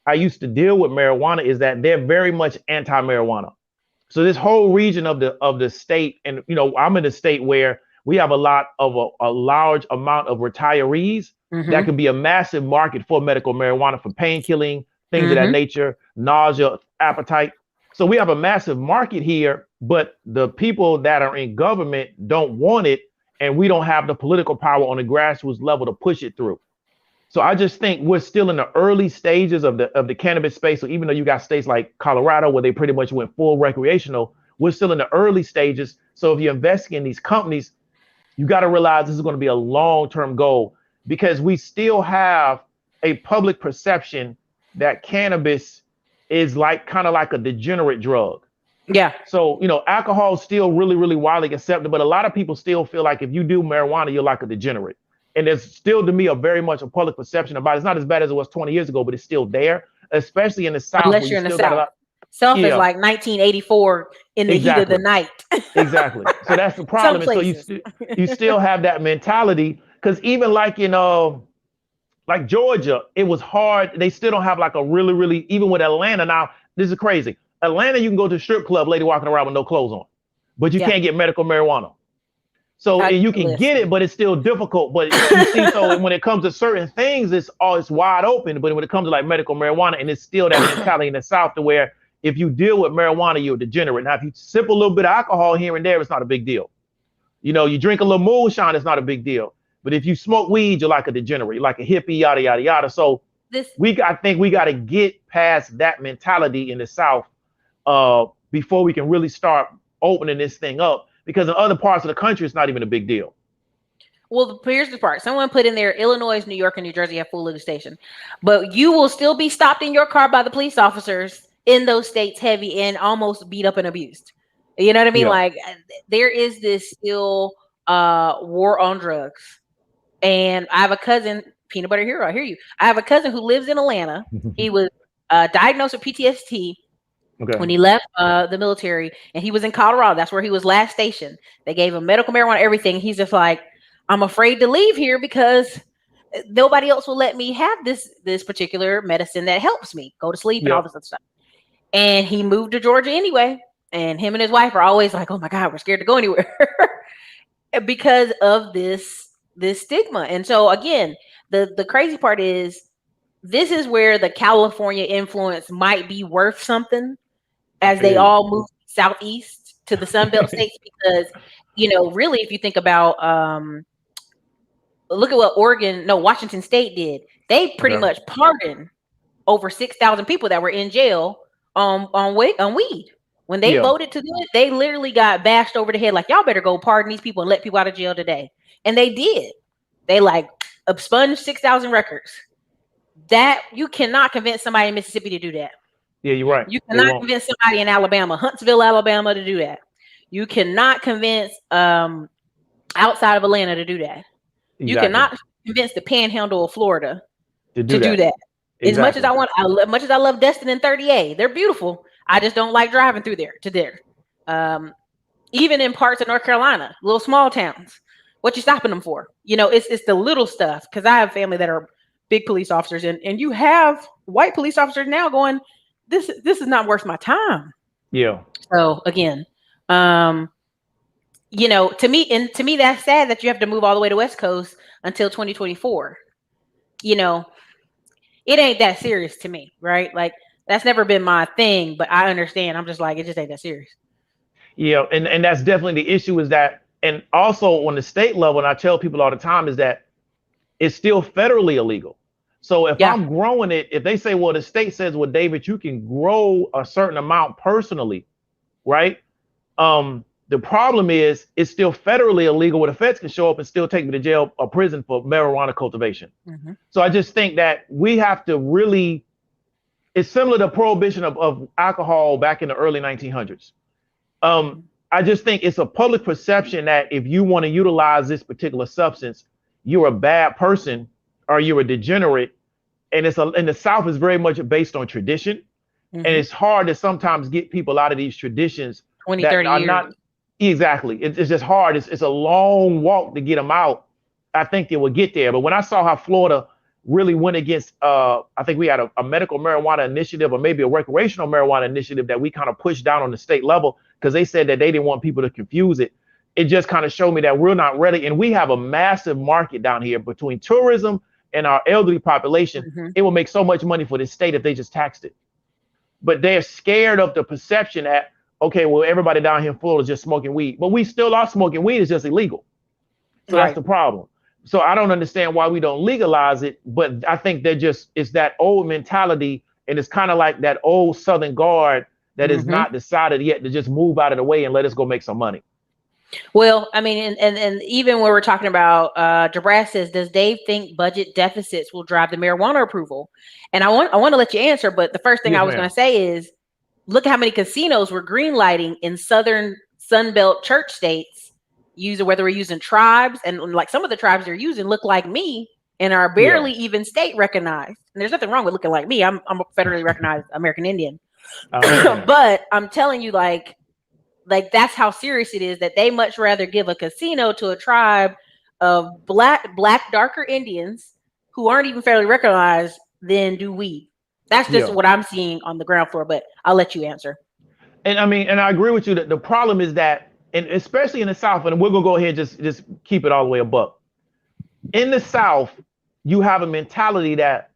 I used to deal with marijuana, is that they're very much anti-marijuana. So this whole region of the state, and I'm in a state where we have a large amount of retirees. That could be a massive market for medical marijuana, for pain killing, things of that nature, nausea, appetite. So we have a massive market here, but the people that are in government don't want it, and we don't have the political power on the grassroots level to push it through. So I just think we're still in the early stages of the cannabis space. So even though you got states like Colorado where they pretty much went full recreational, we're still in the early stages. So if you're investing in these companies, you got to realize this is going to be a long-term goal because we still have a public perception that cannabis is like kind of like a degenerate drug. Yeah. So, alcohol is still really, really widely accepted, but a lot of people still feel like if you do marijuana, you're like a degenerate. And there's still, to me, a very much a public perception about it. It's not as bad as it was 20 years ago, but it's still there, especially in the South where Unless you you're in the still got a South. lot. South is Yeah, like 1984 in the heat of the exactly. night. Exactly. So that's the Some problem. And so places. you still have that mentality because even like like Georgia, it was hard. They still don't have like a really, really, even with Atlanta now, this is crazy. Atlanta, you can go to a strip club, lady walking around with no clothes on, but you Yeah. can't get medical marijuana. So and you can get Listen. it, but it's still difficult. But you see, so when it comes to certain things, it's wide open. But when it comes to like medical marijuana, and it's still that mentality in the South to where if you deal with marijuana, you're a degenerate. Now, if you sip a little bit of alcohol here and there, it's not a big deal. You drink a little moonshine, it's not a big deal. But if you smoke weed, you're like a degenerate, you're like a hippie, yada yada yada. So This I think we got to get past that mentality in the South before we can really start opening this thing up. Because in other parts of the country, it's not even a big deal. Well, here's the part. Someone put in there, Illinois, New York, and New Jersey have full legislation, but you will still be stopped in your car by the police officers in those states, heavy and almost beat up and abused. You know what I mean? Yeah. Like there is this still war on drugs. And I have a cousin, peanut butter hero. I hear you. I have a cousin who lives in Atlanta. He was diagnosed with PTSD Okay. when he left the military, and he was in Colorado. That's where he was last stationed. They gave him medical marijuana, everything. He's just like, I'm afraid to leave here because nobody else will let me have this particular medicine that helps me go to sleep and all Yep. this other stuff. And he moved to Georgia anyway. And him and his wife are always like, oh my God, we're scared to go anywhere because of this stigma. And so again, the crazy part is this is where the California influence might be worth something as they all move southeast to the Sun Belt states because, really, if you think about, look at what Washington State did. They pretty much pardoned over 6,000 people that were in jail on weed. When they voted to do it, they literally got bashed over the head like, y'all better go pardon these people and let people out of jail today. And they did. They expunged 6,000 records. That you cannot convince somebody in Mississippi to do that. Yeah, you're right. You cannot convince somebody in Alabama, Huntsville, Alabama, to do that. You cannot convince outside of Atlanta to do that. Exactly. You cannot convince the Panhandle of Florida to do that. Exactly. As much as I love Destin and 30A, they're beautiful. I just don't like driving through there to there. Even in parts of North Carolina, little small towns, what you stopping them for? It's the little stuff. Because I have family that are big police officers, and you have white police officers now going, this is not worth my time. Yeah. So again, to me that's sad that you have to move all the way to West Coast until 2024. It ain't that serious to me, right? Like that's never been my thing, but I understand. I'm just like, it just ain't that serious. Yeah, and that's definitely the issue is that, and also on the state level, and I tell people all the time is that it's still federally illegal. So if I'm growing it, if they say, well, the state says, well, David, you can grow a certain amount personally, right? The problem is it's still federally illegal where the feds can show up and still take me to jail or prison for marijuana cultivation. Mm-hmm. So I just think that we have to really, it's similar to prohibition of alcohol back in the early 1900s. I just think it's a public perception that if you want to utilize this particular substance, you're a bad person or you're a degenerate. And in the South is very much based on tradition. Mm-hmm. And it's hard to sometimes get people out of these traditions 20, 30 years. Not exactly. It's just hard. It's a long walk to get them out. I think they will get there. But when I saw how Florida really went against, I think we had a medical marijuana initiative or maybe a recreational marijuana initiative that we kind of pushed down on the state level because they said that they didn't want people to confuse it. It just kind of showed me that we're not ready. And we have a massive market down here between tourism and our elderly population. Mm-hmm. It will make so much money for this state if they just taxed it. But they're scared of the perception that, okay, well, everybody down here in Florida is just smoking weed. But we still are smoking weed. It's just illegal. So That's the problem. So I don't understand why we don't legalize it, but I think it's that old mentality, and it's kind of like that old Southern guard that is Mm-hmm. not decided yet to just move out of the way and let us go make some money. Well, I mean, and even when we're talking about, Jabras says, does Dave think budget deficits will drive the marijuana approval? And I want to let you answer, but the first thing Yes, I was going ma'am. to say is, look at how many casinos we're greenlighting in southern Sunbelt church states, whether we're using tribes, and like some of the tribes they're using look like me and are Yeah. barely even state recognized. And there's nothing wrong with looking like me. I'm a federally recognized American Indian. I understand. But I'm telling you, like that's how serious it is, that they much rather give a casino to a tribe of black darker Indians who aren't even fairly recognized than do we. That's just Yeah. what I'm seeing on the ground floor, but I'll let you answer. And I mean, and I agree with you that the problem is that, and especially in the South, and we're gonna go ahead and just keep it all the way a buck. In the South, you have a mentality that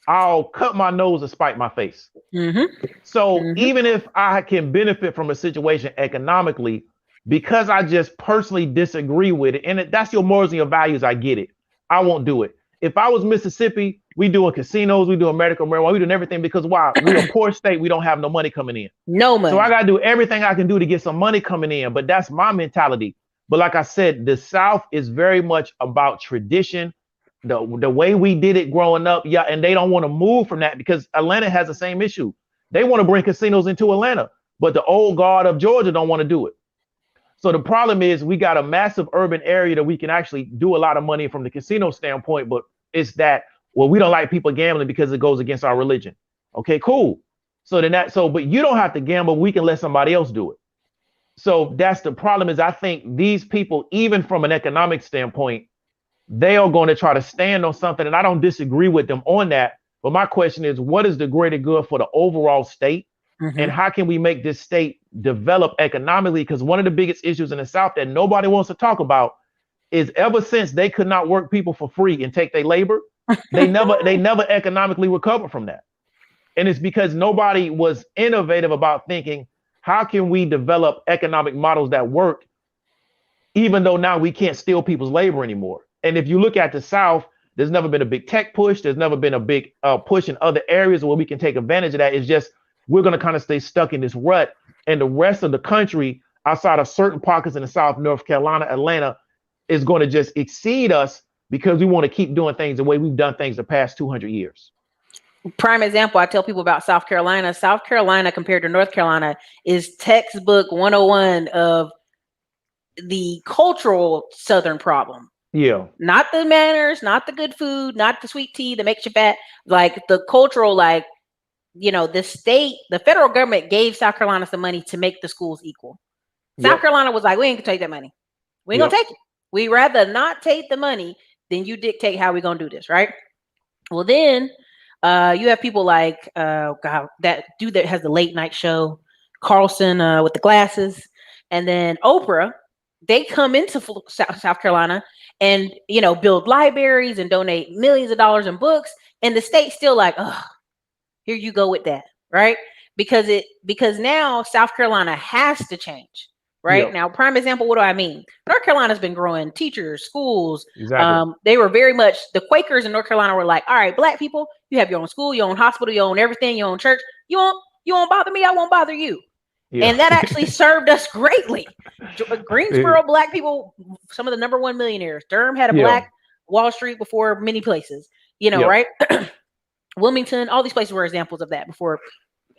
I'll cut my nose and spite my face. Mm-hmm. So Mm-hmm. even if I can benefit from a situation economically, because I just personally disagree with it, and that's your morals and your values, I get it. I won't do it. If I was Mississippi, we doing casinos, we doing medical marijuana, we doing everything, because why? We a poor state, we don't have no money coming in. No So I money. gotta do everything I can do to get some money coming in. But that's my mentality. But like I said, the South is very much about tradition, the way we did it growing up. Yeah, and they don't want to move from that because Atlanta has the same issue. They want to bring casinos into Atlanta, but the old guard of Georgia don't want to do it. So the problem is we got a massive urban area that we can actually do a lot of money from the casino standpoint, but it's that, well, we don't like people gambling because it goes against our religion. Okay, cool. So then but you don't have to gamble. We can let somebody else do it. So that's the problem. Is I think these people, even from an economic standpoint, they are going to try to stand on something, and I don't disagree with them on that. But my question is, what is the greater good for the overall state? Mm-hmm. And how can we make this state develop economically? Because one of the biggest issues in the South that nobody wants to talk about is, ever since they could not work people for free and take their labor, they never economically recovered from that. And it's because nobody was innovative about thinking, how can we develop economic models that work, even though now we can't steal people's labor anymore. And if you look at the South, there's never been a big tech push. There's never been a big push in other areas where we can take advantage of that. It's just we're going to kind of stay stuck in this rut. And the rest of the country, outside of certain pockets in the South, North Carolina, Atlanta, is going to just exceed us because we want to keep doing things the way we've done things the past 200 years. Prime example, I tell people about South Carolina. South Carolina compared to North Carolina is textbook 101 of the cultural Southern problem. Yeah. Not the manners, not the good food, not the sweet tea that makes you fat. Like the cultural, like, the federal government gave South Carolina some money to make the schools equal. South Yep. Carolina was like, we ain't gonna take that money. We ain't Yep. gonna take it. We rather not take the money than you dictate how we gonna do this, right? Well, then you have people like, God, that dude that has the late night show, Carlson, with the glasses, and then Oprah. They come into South Carolina and build libraries and donate millions of dollars in books, and the state's still like, oh, here you go with that, right? Because now South Carolina has to change. Right Yep. now, prime example. What do I mean? North Carolina's been growing teachers, schools. Exactly. They were very much, the Quakers in North Carolina were like, all right, black people, you have your own school, your own hospital, your own everything, your own church. You won't bother me. I won't bother you. Yeah. And that actually served us greatly. Greensboro black people, some of the number one millionaires. Durham had a Yeah. black Wall Street before many places. Yep. Right? Wilmington, all these places were examples of that before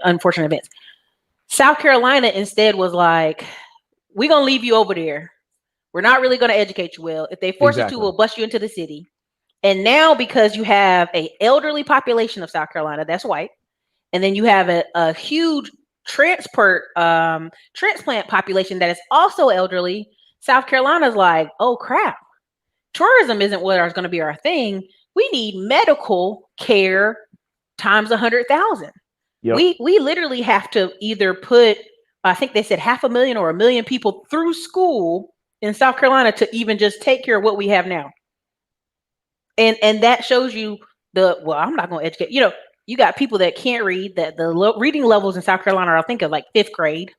unfortunate events. South Carolina instead was like, we're going to leave you over there. We're not really going to educate you well. If they force us to, Exactly. we'll bust you into the city. And now, because you have a elderly population of South Carolina, that's white, and then you have a huge transplant population that is also elderly, South Carolina's like, oh crap, tourism isn't what is going to be our thing. We need medical care times 100,000. Yep. We literally have to either put, I think they said 500,000 or 1 million people through school in South Carolina to even just take care of what we have now. And that shows you I'm not going to educate. You got people that can't read, that the reading levels in South Carolina are, I think, of like 5th grade.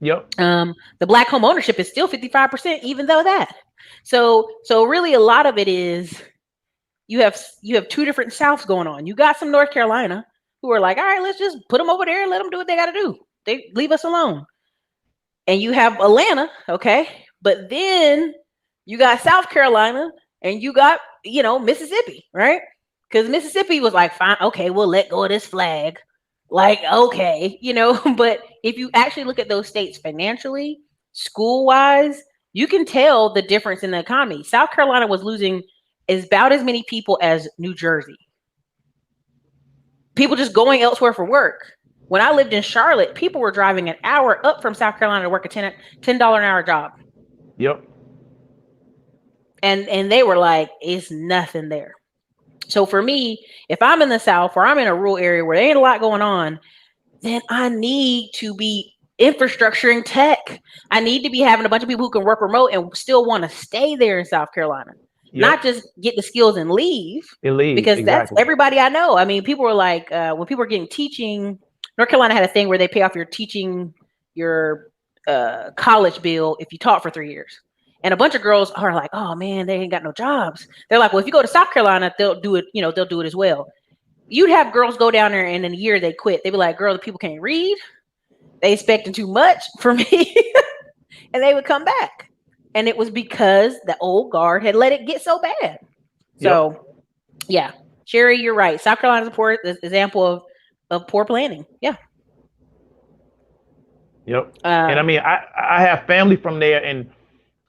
Yep. The black home ownership is still 55%, even though that. So really a lot of it is you have two different Souths going on. You got some North Carolina who are like, all right, let's just put them over there and let them do what they got to do. They leave us alone. And you have Atlanta, okay? But then you got South Carolina and you got, Mississippi, right? Because Mississippi was like, fine, okay, we'll let go of this flag. Like, okay, but if you actually look at those states financially, school wise, you can tell the difference in the economy. South Carolina was losing about as many people as New Jersey. People just going elsewhere for work. When I lived in Charlotte, people were driving an hour up from South Carolina to work a $10 an hour job. Yep. And they were like, it's nothing there. So for me, if I'm in the South or I'm in a rural area where there ain't a lot going on, then I need to be infrastructuring tech. I need to be having a bunch of people who can work remote and still want to stay there in South Carolina. Yep. Not just get the skills and leave. Because exactly. That's everybody I know. I mean, people were like, when people were getting teaching, North Carolina had a thing where they pay off your teaching, your college bill if you taught for 3 years. And a bunch of girls are like, oh man, they ain't got no jobs. They're like, well, if you go to South Carolina, they'll do it, they'll do it as well. You'd have girls go down there and in a year they quit. They'd be like, girl, the people can't read. They expecting too much for me. And they would come back. And it was because the old guard had let it get so bad. So, yeah, Sherry, you're right. South Carolina's a poor example of poor planning. Yeah. Yep. And I mean, I have family from there, and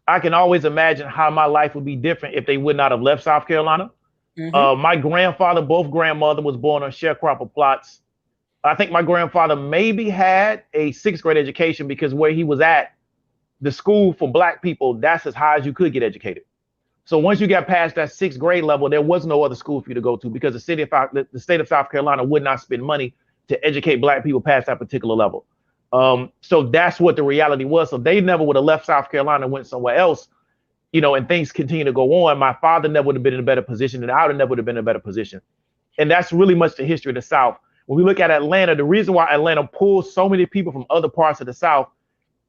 I can always imagine how my life would be different if they would not have left South Carolina. Mm-hmm. My grandfather, both grandmother, was born on sharecropper plots. I think my grandfather maybe had a 6th grade education because where he was at, the school for black people, that's as high as you could get educated. So once you got past that 6th grade level, there was no other school for you to go to because the state of South Carolina would not spend money to educate black people past that particular level. So that's what the reality was. So they never would have left South Carolina and went somewhere else, and things continue to go on. My father never would have been in a better position, and I would never have been in a better position. And that's really much the history of the South. When we look at Atlanta, the reason why Atlanta pulls so many people from other parts of the South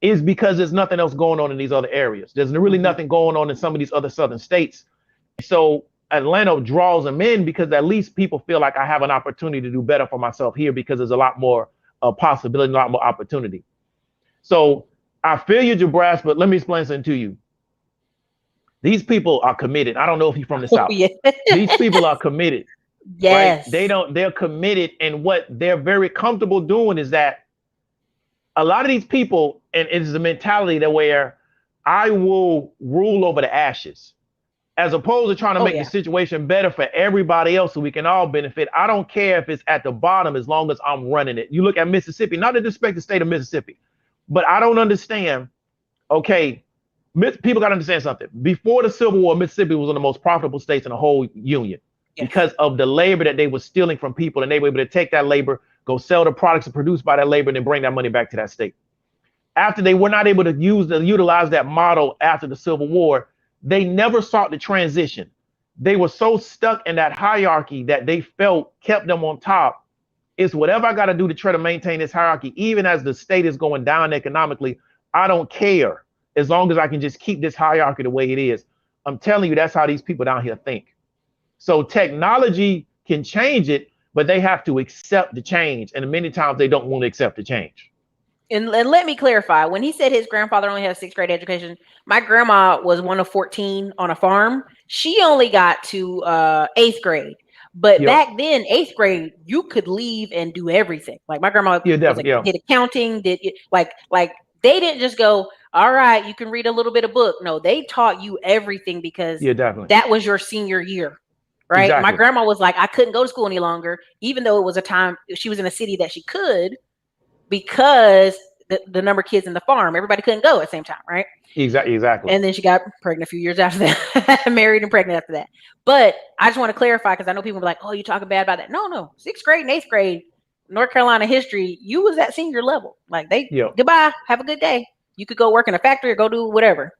is because there's nothing else going on in these other areas. There's really nothing going on in some of these other southern states. So Atlanta draws them in because at least people feel like I have an opportunity to do better for myself here because there's a lot more possibility, a lot more opportunity. So I feel you, Jabras, but let me explain something to you. These people are committed. I don't know if you're from the South. Yeah. These people are committed. Yes. Right? They're committed. And what they're very comfortable doing is that a lot of these people, and it's the mentality that where I will rule over the ashes, as opposed to trying to make the situation better for everybody else so we can all benefit. I don't care if it's at the bottom as long as I'm running it. You look at Mississippi, not to disrespect the state of Mississippi, but I don't understand. Okay, people got to understand something. Before the Civil War, Mississippi was one of the most profitable states in the whole union because of the labor that they were stealing from people, and they were able to take that labor, go sell the products produced by that labor, and then bring that money back to that state. After they were not able to utilize that model after the Civil War, they never sought the transition. They were so stuck in that hierarchy that they felt kept them on top. It's whatever I got to do to try to maintain this hierarchy, even as the state is going down economically, I don't care as long as I can just keep this hierarchy the way it is. I'm telling you, that's how these people down here think. So technology can change it, but they have to accept the change. And many times they don't want to accept the change. And let me clarify. When he said his grandfather only had a 6th grade education, my grandma was one of 14 on a farm. She only got to 8th grade. But back then, 8th grade, you could leave and do everything. Like my grandma did accounting, like they didn't just go, all right, you can read a little bit of book. No, they taught you everything because that was your senior year. Right. Exactly. My grandma was like, I couldn't go to school any longer, even though it was a time she was in a city that she could, because the number of kids in the farm, everybody couldn't go at the same time. Right. Exactly. And then she got pregnant a few years after that, married and pregnant after that. But I just want to clarify, because I know people are like, oh, you talking bad about that. No. 6th grade and 8th grade, North Carolina history, you was at senior level. Like goodbye, have a good day. You could go work in a factory or go do whatever.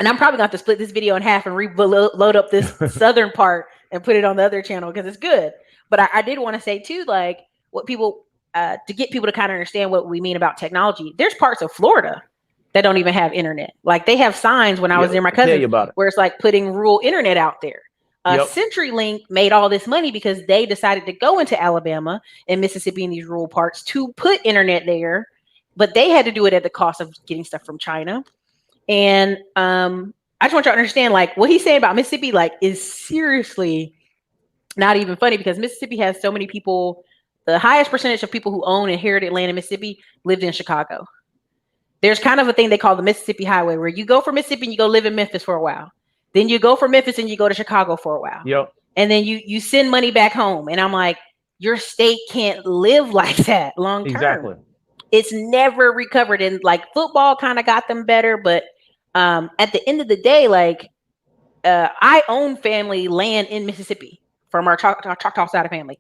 And I'm probably going to have to split this video in half and load up this southern part and put it on the other channel because it's good. But I did want to say too, like what people to get people to kind of understand what we mean about technology, there's parts of Florida that don't even have internet. Like they have signs when I was near my cousins where it's like putting rural internet out there. CenturyLink made all this money because they decided to go into Alabama and Mississippi in these rural parts to put internet there, but they had to do it at the cost of getting stuff from China. And I just want you to understand, like what he's saying about Mississippi, like is seriously not even funny because Mississippi has so many people. The highest percentage of people who own inherited land in Mississippi lived in Chicago. There's kind of a thing they call the Mississippi Highway where you go from Mississippi and you go live in Memphis for a while. Then you go from Memphis and you go to Chicago for a while. Yep. And then you send money back home. And I'm like, your state can't live like that long term. Exactly. It's never recovered. And like football kind of got them better. But at the end of the day, like I own family land in Mississippi from our Choctaw side of family.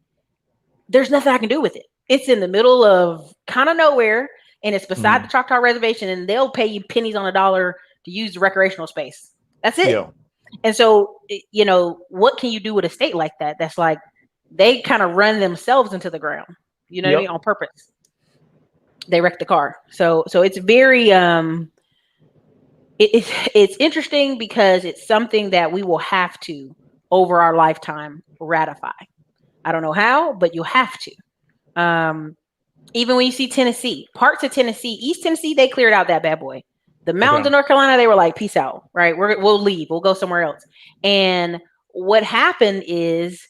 There's nothing I can do with it. It's in the middle of kind of nowhere, and it's beside the Choctaw Reservation, and they'll pay you pennies on a dollar to use the recreational space. That's it. Yeah. And so, you know, what can you do with a state like that? That's like, they kind of run themselves into the ground, you know what I mean? On purpose. They wreck the car. So it's very, it's interesting because it's something that we will have to, over our lifetime, ratify. I don't know how, but you'll have to. Even when you see Tennessee, parts of Tennessee, East Tennessee, they cleared out that bad boy. The mountains of North Carolina, they were like, peace out, right? We'll leave. We'll go somewhere else. And what happened is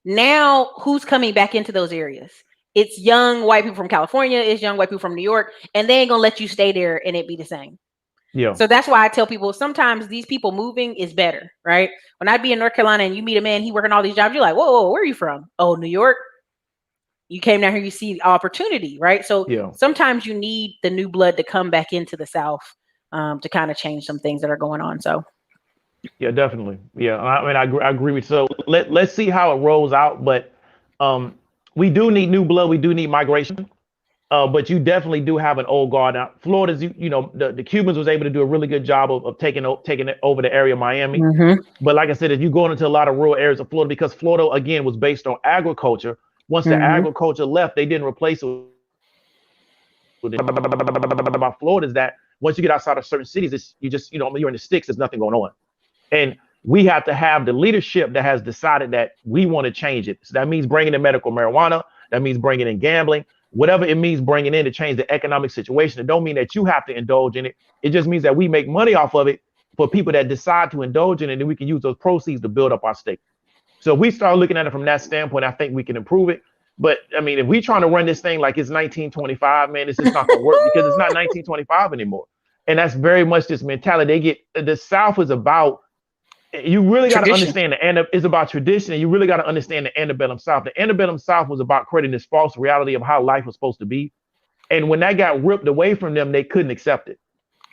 now who's coming back into those areas? It's young white people from California. It's young white people from New York. And they ain't going to let you stay there and it be the same. Yeah. So that's why I tell people sometimes these people moving is better, right? When I'd be in North Carolina and you meet a man, he working all these jobs, you're like, whoa, where are you from? Oh, New York. You came down here, you see the opportunity, right? So sometimes you need the new blood to come back into the South to kind of change some things that are going on. So yeah, definitely. Yeah, I mean, I agree with you. So let's see how it rolls out. But we do need new blood. We do need migration. But you definitely do have an old guard. Now, Florida's, you know, the Cubans was able to do a really good job of taking it over the area of Miami. But like I said, if you go into a lot of rural areas of Florida, because Florida, again, was based on agriculture. Once the agriculture left, they didn't replace it. About Florida is that once you get outside of certain cities, you just, you know, you're in the sticks, there's nothing going on. And we have to have the leadership that has decided that we want to change it. So that means bringing in medical marijuana. That means bringing in gambling. Whatever it means bringing in to change the economic situation. It don't mean that you have to indulge in it. It just means that we make money off of it for people that decide to indulge in it, and we can use those proceeds to build up our state. So if we start looking at it from that standpoint, I think we can improve it. But I mean, if we're trying to run this thing like it's 1925, man, it's just not going to work because it's not 1925 anymore. And that's very much this mentality. The South is about, you really got to understand it's about tradition, and you really got to understand the antebellum South. The antebellum South was about creating this false reality of how life was supposed to be. And when that got ripped away from them, they couldn't accept it.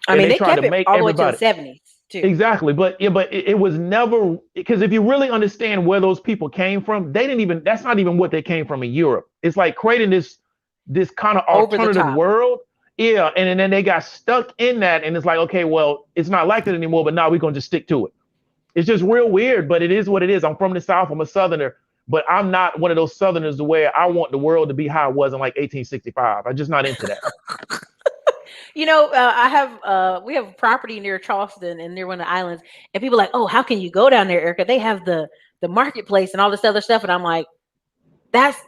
I mean, they kept it all the way to the 70s too. Exactly. But it was never, because if you really understand where those people came from, that's not even what they came from in Europe. It's like creating this kind of alternative world. Yeah. And then they got stuck in that. And it's like, okay, well, it's not like that anymore, but now we're going to just stick to it. It's just real weird, but it is what it is. I'm from the South. I'm a Southerner, but I'm not one of those Southerners the way I want the world to be how it was in like 1865. I'm just not into that. You know, we have property near Charleston and near one of the islands, and people are like, oh, how can you go down there, Erica? They have the marketplace and all this other stuff. And I'm like, that's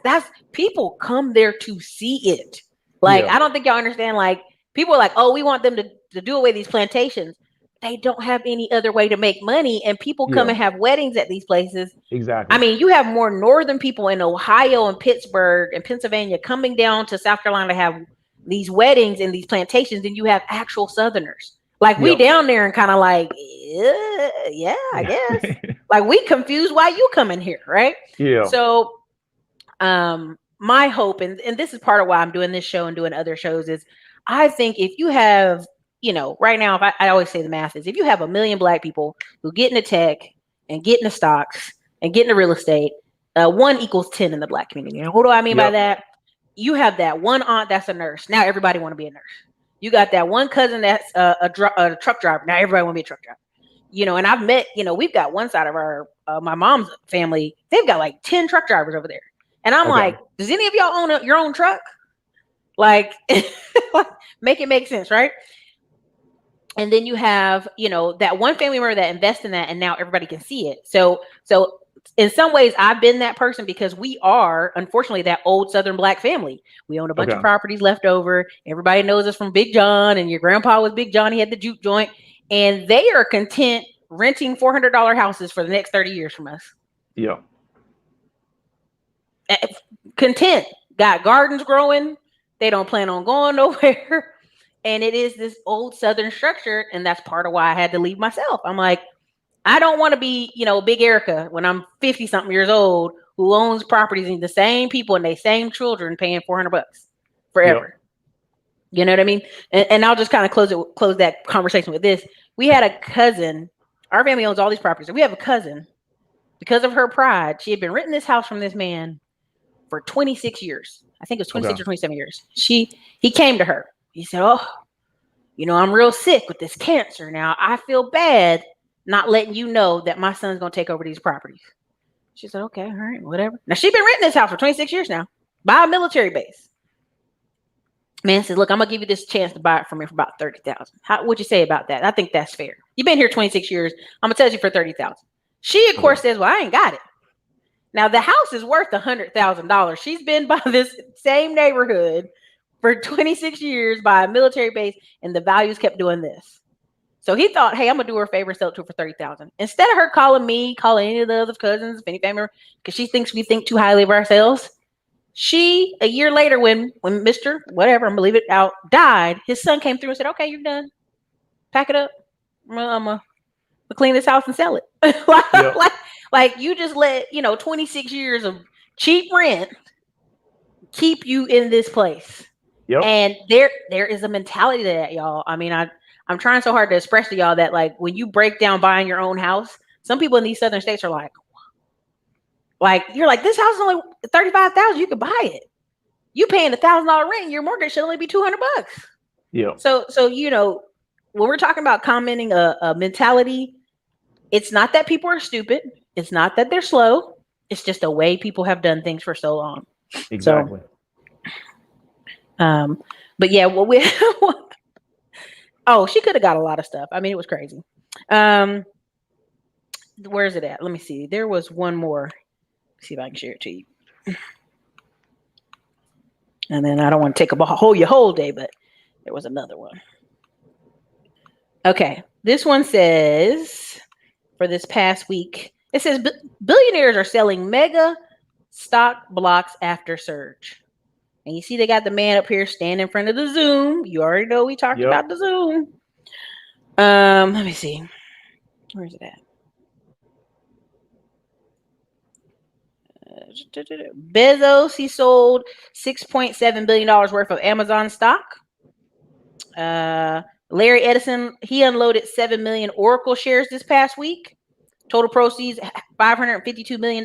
people come there to see it. Like, I don't think y'all understand. Like, people are like, oh, we want them to do away with these plantations. They don't have any other way to make money, and people come and have weddings at these places. Exactly. I mean, you have more northern people in Ohio and Pittsburgh and Pennsylvania coming down to South Carolina to have these weddings and these plantations than you have actual Southerners. Like, we down there and kind of like, yeah, I guess. Like, we confused why you come in here, right? Yeah. So my hope, and this is part of why I'm doing this show and doing other shows, is I think if you have, you know, right now, if I always say the math is, if you have 1 million Black people who get into tech and get into stocks and get into real estate, 1 equals 10 in the Black community. And what do I mean by that? You have that one aunt that's a nurse. Now everybody want to be a nurse. You got that one cousin that's a truck driver. Now everybody want to be a truck driver. You know, and I've met, you know, we've got one side of our my mom's family. They've got like 10 truck drivers over there. And I'm Okay. like, does any of y'all own your own truck? Like, make it make sense, right? And then you have, that one family member that invests in that, and now everybody can see it. So in some ways, I've been that person because we are, unfortunately, that old Southern Black family. We own a bunch of Okay. properties left over. Everybody knows us from Big John, and your grandpa was Big John. He had the juke joint, and they are content renting $400 houses for the next 30 years from us. Yeah. Content. Got gardens growing. They don't plan on going nowhere. And it is this old Southern structure. And that's part of why I had to leave myself. I'm like, I don't want to be, Big Erica when I'm 50 something years old who owns properties and the same people and the same children paying $400 forever. Yep. You know what I mean? And I'll just kind of close that conversation with this. We had a cousin. Our family owns all these properties. We have a cousin. Because of her pride, she had been renting this house from this man for 26 years. I think it was 26 or 27 years. He came to her. He said, "Oh, I'm real sick with this cancer. Now I feel bad not letting you know that my son's going to take over these properties." She said, "Okay, all right, whatever." Now she's been renting this house for 26 years now by a military base. Man said, "Look, I'm going to give you this chance to buy it from me for about $30,000. How would you say about that? I think that's fair. You've been here 26 years. I'm going to tell you for $30,000. She, of course, says, "Well, I ain't got it." Now the house is worth $100,000. She's been by this same neighborhood for 26 years by a military base, and the values kept doing this. So he thought, hey, I'm gonna do her a favor and sell it to her for $30,000. Instead of her calling me, calling any of the other cousins, any family, because she thinks we think too highly of ourselves. She, a year later, when Mr. Whatever, I'm gonna leave it out, died, his son came through and said, "Okay, you're done. Pack it up. I'm gonna clean this house and sell it." Like you just let 26 years of cheap rent keep you in this place. Yep. And there is a mentality to that, y'all. I mean, I'm trying so hard to express to y'all that, like, when you break down buying your own house, some people in these southern states are like you're like, this house is only $35,000. You could buy it. You paying $1,000 rent, your mortgage should only be $200. Yeah. So when we're talking about commenting a mentality, it's not that people are stupid. It's not that they're slow. It's just the way people have done things for so long. Exactly. But yeah, she could have got a lot of stuff. I mean, it was crazy. Where's it at? Let me see. There was one more. Let's see if I can share it to you. And then I don't want to take your whole day, but there was another one. Okay. This one says, for this past week, it says billionaires are selling mega stock blocks after surge. And you see they got the man up here standing in front of the Zoom. You already know we talked about the Zoom. Let me see. Where's it at? Bezos, he sold $6.7 billion worth of Amazon stock. Larry Edison, he unloaded 7 million Oracle shares this past week. Total proceeds, $552 million.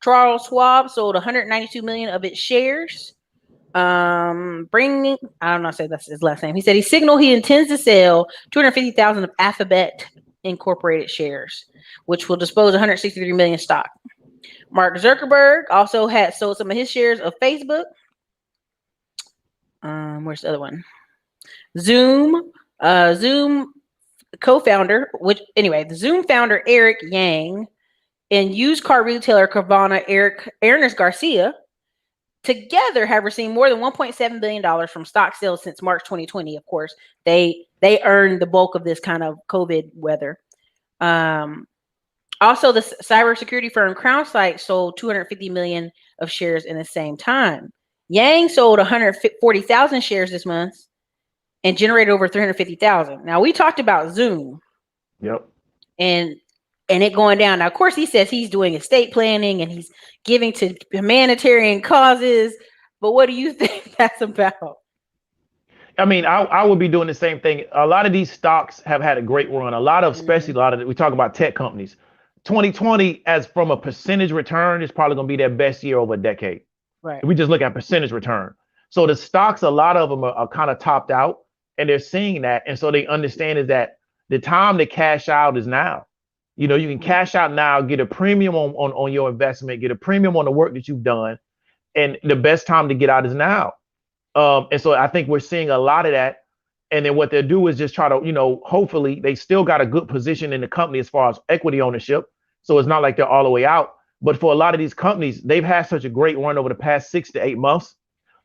Charles Schwab sold 192 million of its shares. I don't know, say that's his last name. He said he signaled he intends to sell 250,000 of Alphabet Incorporated shares, which will dispose 163 million stock. Mark Zuckerberg also had sold some of his shares of Facebook. Where's the other one? Zoom co-founder, the Zoom founder Eric Yang and used car retailer Carvana Ernest Garcia together have received more than $1.7 billion from stock sales since March 2020. Of course, they earned the bulk of this kind of COVID weather. Also, the cybersecurity firm CrowdStrike sold 250 million of shares in the same time. Yang sold 140,000 shares this month and generated over 350,000. Now, we talked about Zoom. Yep. And it going down. Now, of course, he says he's doing estate planning and he's giving to humanitarian causes. But what do you think that's about? I mean, I would be doing the same thing. A lot of these stocks have had a great run. Especially we talk about tech companies. 2020, as from a percentage return, is probably going to be their best year over a decade. Right. If we just look at percentage return. So the stocks, a lot of them are kind of topped out, and they're seeing that. And so they understand is that the time to cash out is now. You can cash out now, get a premium on your investment, get a premium on the work that you've done. and the best time to get out is now. And so I think we're seeing a lot of that. And then what they'll do is just try to, hopefully they still got a good position in the company as far as equity ownership. So it's not like they're all the way out. But for a lot of these companies, they've had such a great run over the past 6 to 8 months.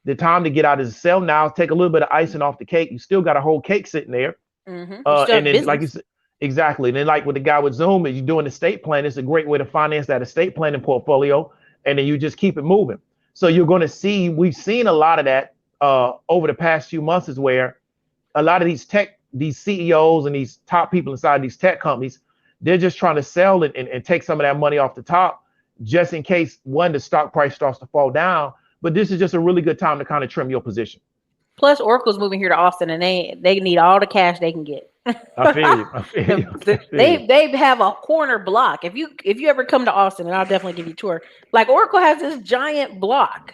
The time to get out is to sell now, take a little bit of icing off the cake. You still got a whole cake sitting there. And then, like you said, exactly. And then, like with the guy with Zoom, is you doing estate plan. It's a great way to finance that estate planning portfolio. And then you just keep it moving. So you're going to see, we've seen a lot of that over the past few months, is where a lot of these CEOs and these top people inside these tech companies, they're just trying to sell it and take some of that money off the top, just in case the stock price starts to fall down. But this is just a really good time to kind of trim your position. Plus, Oracle's moving here to Austin, and they need all the cash they can get. I feel you. They have a corner block. If you ever come to Austin, and I'll definitely give you a tour. Like Oracle has this giant block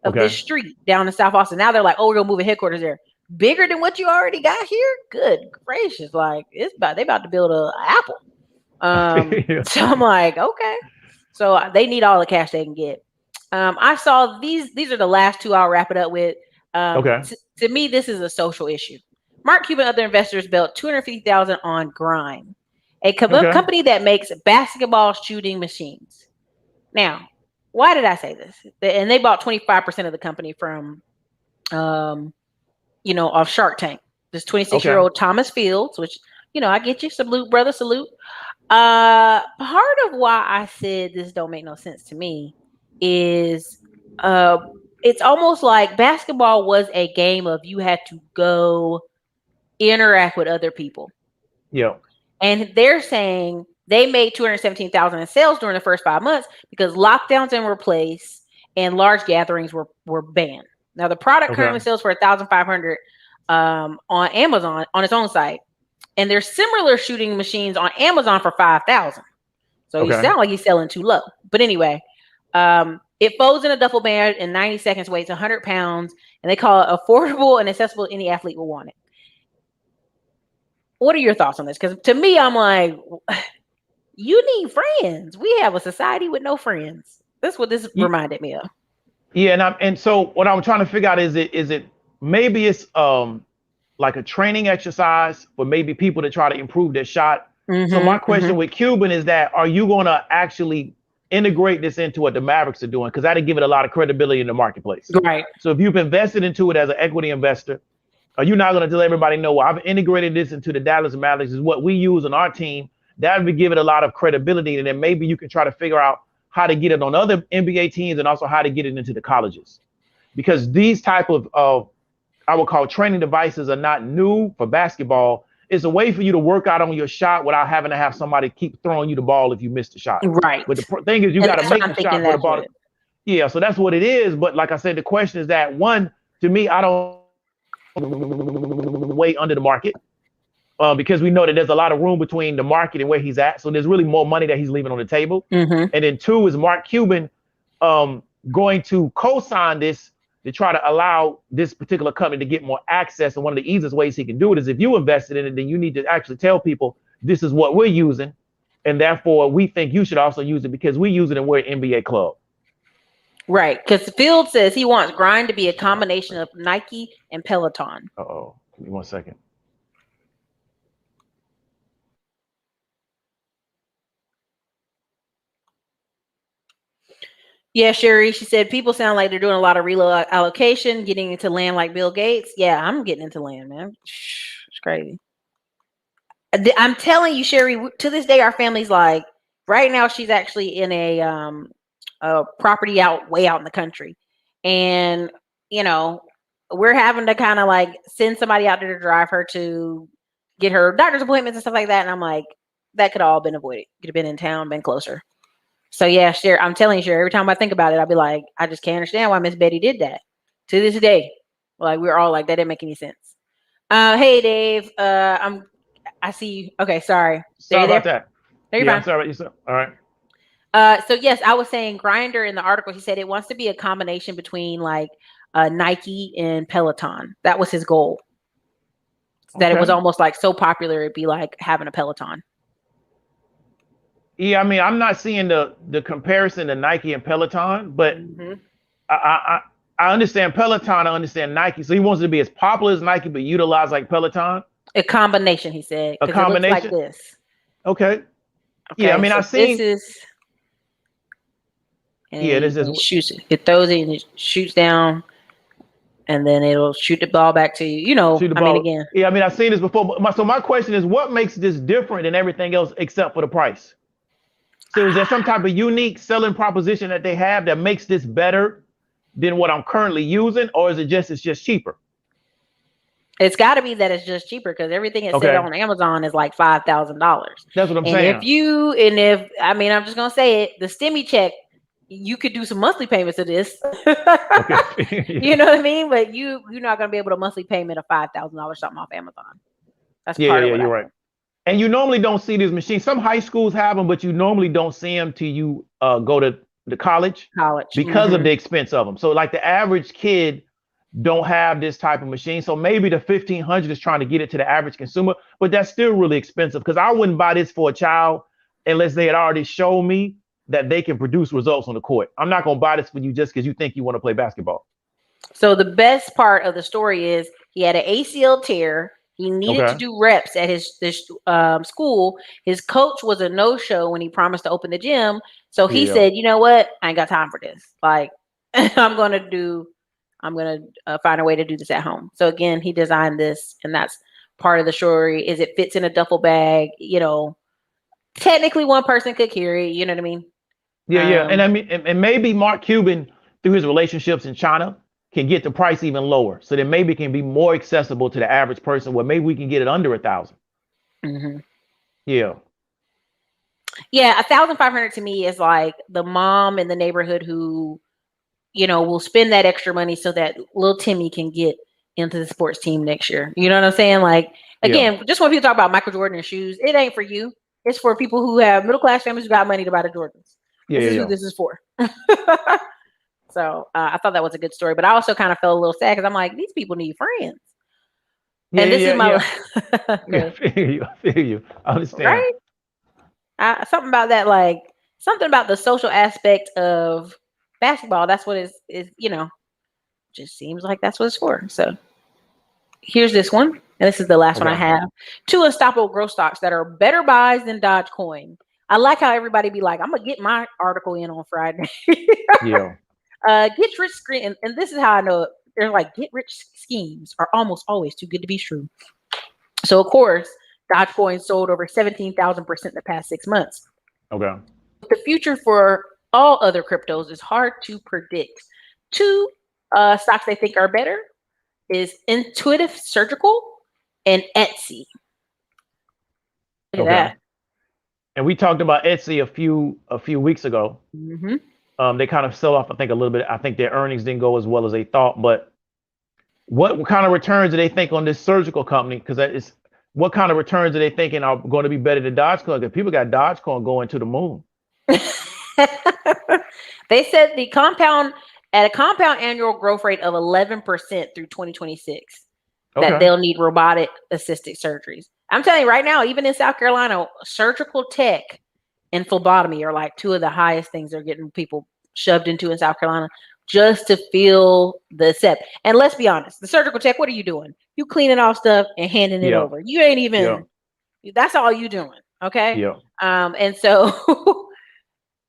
of this street down in South Austin. Now they're like, oh, we're gonna move a headquarters there. Bigger than what you already got here. Good gracious! Like they about to build a Apple. So I'm like, okay. So they need all the cash they can get. I saw these. These are the last two. I'll wrap it up with. To me, this is a social issue. Mark Cuban and other investors built $250,000 on Grime, a company that makes basketball shooting machines. Now, why did I say this? And they bought 25% of the company from, off Shark Tank. This 26-year-old Thomas Fields, which, I get you. Salute, brother, salute. Part of why I said this don't make no sense to me is it's almost like basketball was a game of you had to go interact with other people. Yeah. And they're saying they made $217,000 in sales during the first 5 months because lockdowns were placed and large gatherings were banned. Now the product currently sells for $1,500 on Amazon on its own site. And there's similar shooting machines on Amazon for $5,000. So you sound like he's selling too low. But anyway, it folds in a duffel bag in 90 seconds, weighs 100 pounds, and they call it affordable and accessible. Any athlete will want it. What are your thoughts on this? Because to me, I'm like, you need friends. We have a society with no friends. That's what this reminded me of. Yeah, and so what I'm trying to figure out is it maybe it's like a training exercise for maybe people to try to improve their shot. So my question with Cuban is that, are you going to actually integrate this into what the Mavericks are doing? Because that'd give it a lot of credibility in the marketplace. Right. So if you've invested into it as an equity investor, are you not going to let everybody know, well, I've integrated this into the Dallas Mavericks, is what we use on our team? That would give it a lot of credibility. And then maybe you can try to figure out how to get it on other NBA teams and also how to get it into the colleges. Because these type of I would call training devices are not new for basketball. It's a way for you to work out on your shot without having to have somebody keep throwing you the ball if you miss the shot. Right. But the thing is, you got to make the shot with the ball. Yeah, so that's what it is. But like I said, the question is that, one, to me, I don't way under the market because we know that there's a lot of room between the market and where he's at. So there's really more money that he's leaving on the table. And then two, is Mark Cuban going to co-sign this to try to allow this particular company to get more access? And one of the easiest ways he can do it is if you invested in it, then you need to actually tell people this is what we're using. And therefore, we think you should also use it because we use it and we're an NBA club. Right. Because Field says he wants Grind to be a combination of Nike and Peloton. Uh-oh. Give me 1 second. Yeah, Sherry, she said people sound like they're doing a lot of reload allocation, getting into land like Bill Gates. Yeah, I'm getting into land, man. It's crazy. I'm telling you, Sherry, to this day, our family's like, right now, she's actually in a property way out in the country. And, we're having to kind of like send somebody out there to drive her to get her doctor's appointments and stuff like that. And I'm like, that could have all been avoided. Could have been in town, been closer. So yeah, Sherry, I'm telling you, Sherry, every time I think about it, I'll be like, I just can't understand why Miss Betty did that. To this day, like we're all like, that didn't make any sense. Hey Dave, I see you. Okay, sorry. Sorry about that. There you're fine. Sorry about you. All right. So yes, I was saying Grinder in the article, he said it wants to be a combination between like Nike and Peloton. That was his goal. That it was almost like so popular, it'd be like having a Peloton. Yeah, I mean, I'm not seeing the comparison to Nike and Peloton, but I understand Peloton. I understand Nike. So he wants to be as popular as Nike, but utilize like Peloton. A combination, he said, A because it looks like combination. this. Okay. Yeah, I Okay, mean, so I've this seen. is, and Yeah, this is it shoots it. It throws it and it shoots down, and then it'll shoot the ball back to you. You know, shoot the I mean, ball. again, Yeah, I mean, I've seen this before. But so my question is, what makes this different than everything else except for the price? So is there some type of unique selling proposition that they have that makes this better than what I'm currently using, or is it just it's just cheaper? it's got to be that it's just cheaper because everything it said Okay, on Amazon is like $5,000. that's what I'm And saying. if I mean, I'm just gonna say it, the stimmy check, you could do some monthly payments of this. Okay. You know what I mean? But you're not gonna be able to monthly payment of $5,000 something off Amazon. That's Yeah, yeah, part of yeah. what I You're right. think. And you normally don't see these machines. Some high schools have them, but you normally don't see them till you go to the college College. because of the expense of them. So like the average kid don't have this type of machine. So maybe the 1,500 is trying to get it to the average consumer, but that's still really expensive because I wouldn't buy this for a child unless they had already shown me that they can produce results on the court. I'm not going to buy this for you just because you think you want to play basketball. So the best part of the story is he had an ACL tear. He needed to Okay. do reps at his school. His coach was a no-show when he promised to open the gym. So he Yeah. said, "You know what? I ain't got time for this. Like, I'm gonna find a way to do this at home." So again, he designed this, and that's part of the story. Is it fits in a duffel bag? You know, technically one person could carry. You know what I mean? Yeah, yeah. And Um, I mean, and maybe Mark Cuban, through his relationships in China, can get the price even lower. So then maybe it can be more accessible to the average person where maybe we can get it under 1,000. mhm. Yeah. Yeah, 1,500 to me is like the mom in the neighborhood who, will spend that extra money so that little Timmy can get into the sports team next year. You know what I'm saying? Like, Yeah. again, just when people talk about Michael Jordan and shoes, it ain't for you. It's for people who have middle class families who got money to buy the Jordans. Yeah, This yeah, is who yeah. this is for. So I thought that was a good story, but I also kind of felt a little sad because I'm like, these people need friends, Yeah, and this is yeah, my yeah. Yeah, I good, feel you. I feel you. I understand. right? Something about that, like something about the social aspect of basketball. That's what is just seems like that's what it's for. So here's this one, and this is the last one I Okay. have. Two unstoppable growth stocks that are better buys than Dogecoin. I like how everybody be like, I'm gonna get my article in on Friday. Yeah. Get rich screen, and this is how I know it. They're like get rich schemes are almost always too good to be true. So of course, Dogecoin sold over 17,000% in the past 6 months. Okay. The future for all other cryptos is hard to predict. Two stocks they think are better is Intuitive Surgical and Etsy. Look at Okay. that. And we talked about Etsy a few weeks ago. Hmm. They kind of sell off, I think, a little bit. I think their earnings didn't go as well as they thought. But what kind of returns do they think on this surgical company? Because that is what kind of returns are they thinking are going to be better than Dogecoin? Because people got Dogecoin going to the moon. They said at a compound annual growth rate of 11% through 2026 that Okay. they'll need robotic assisted surgeries. I'm telling you right now, even in South Carolina, surgical tech and phlebotomy are like two of the highest things they're getting people shoved into in South Carolina just to feel the set. And let's be honest, the surgical tech, what are you doing? You cleaning off stuff and handing it Yeah. over. You ain't Yeah. even, that's all you doing. Okay. Yeah. And so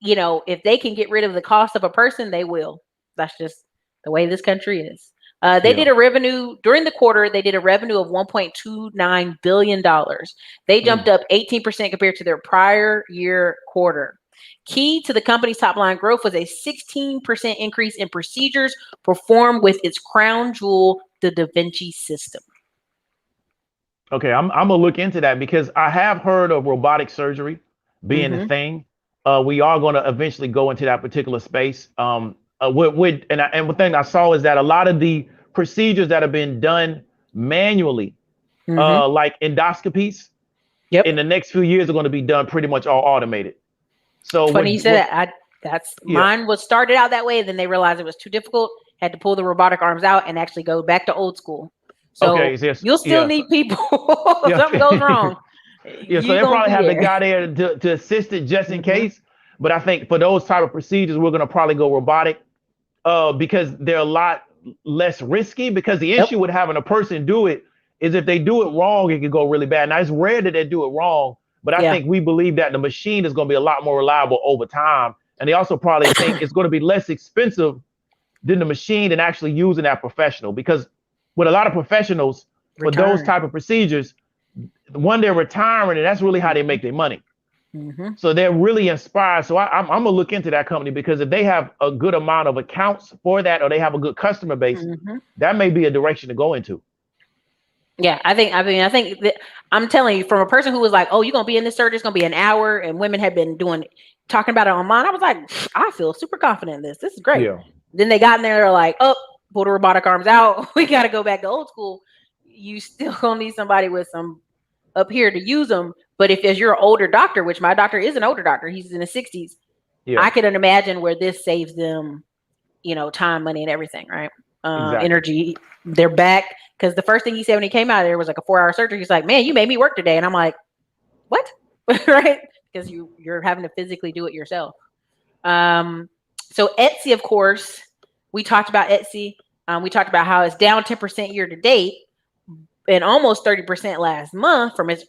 if they can get rid of the cost of a person, they will. That's just the way this country is. They Yeah. did a revenue during the quarter. They did a revenue of $1.29 billion. They jumped Mm. up 18% compared to their prior year quarter. Key to the company's top line growth was a 16% increase in procedures performed with its crown jewel, the Da Vinci system. Okay. I'm gonna look into that because I have heard of robotic surgery being a Hmm. thing. We are going to eventually go into that particular space. And one thing I saw is that a lot of the procedures that have been done manually, Hmm. like endoscopies, in Yep. the next few years are going to be done pretty much all automated. So It's funny you said what that. That's yeah. mine was started out that way, then they realized it was too difficult, had to pull the robotic arms out and actually go back to old school. Okay, So yes, you'll still yeah. need people. If Yeah. something goes wrong, Yeah, so you they gonna probably be have the there. guy there to assist it just in Hmm. case. But I think for those type of procedures, we're gonna probably go robotic. because they're a lot less risky. Because the Yep. issue with having a person do it is if they do it wrong, it can go really bad. Now it's rare that they do it wrong, but I Yeah. think we believe that the machine is going to be a lot more reliable over time, and they also probably think it's going to be less expensive than the machine and actually using that professional. Because with a lot of professionals for those Return. type of procedures, one, they're retiring, and that's really how they Mm-hmm. make their money. Mm-hmm. So they're really inspired. So I'm gonna look into that company, because if they have a good amount of accounts for that, or they have a good customer base, Mm-hmm. that may be a direction to go into. Yeah, I think that I'm telling you, from a person who was like, "Oh, you're gonna be in this surgery, it's gonna be an hour," and women had been talking about it online. I was like, I feel super confident in this. This is great. Yeah, Then they got in there, they're like, "Oh, pull the robotic arms out. We got to go back to old school." You still gonna need somebody with some up here to use them. But if as you're an older doctor, which my doctor is an older doctor, he's in his 60s, yeah, I can imagine where this saves them, time, money, and everything, right? exactly. Energy. They're back because the first thing he said when he came out of there was like a 4-hour surgery. He's like, "Man, you made me work today," and I'm like, "What?" Right? Because you're having to physically do it yourself. Um, so Etsy, of course, we talked about Etsy. We talked about how it's down 10% year to date and almost 30% last month from its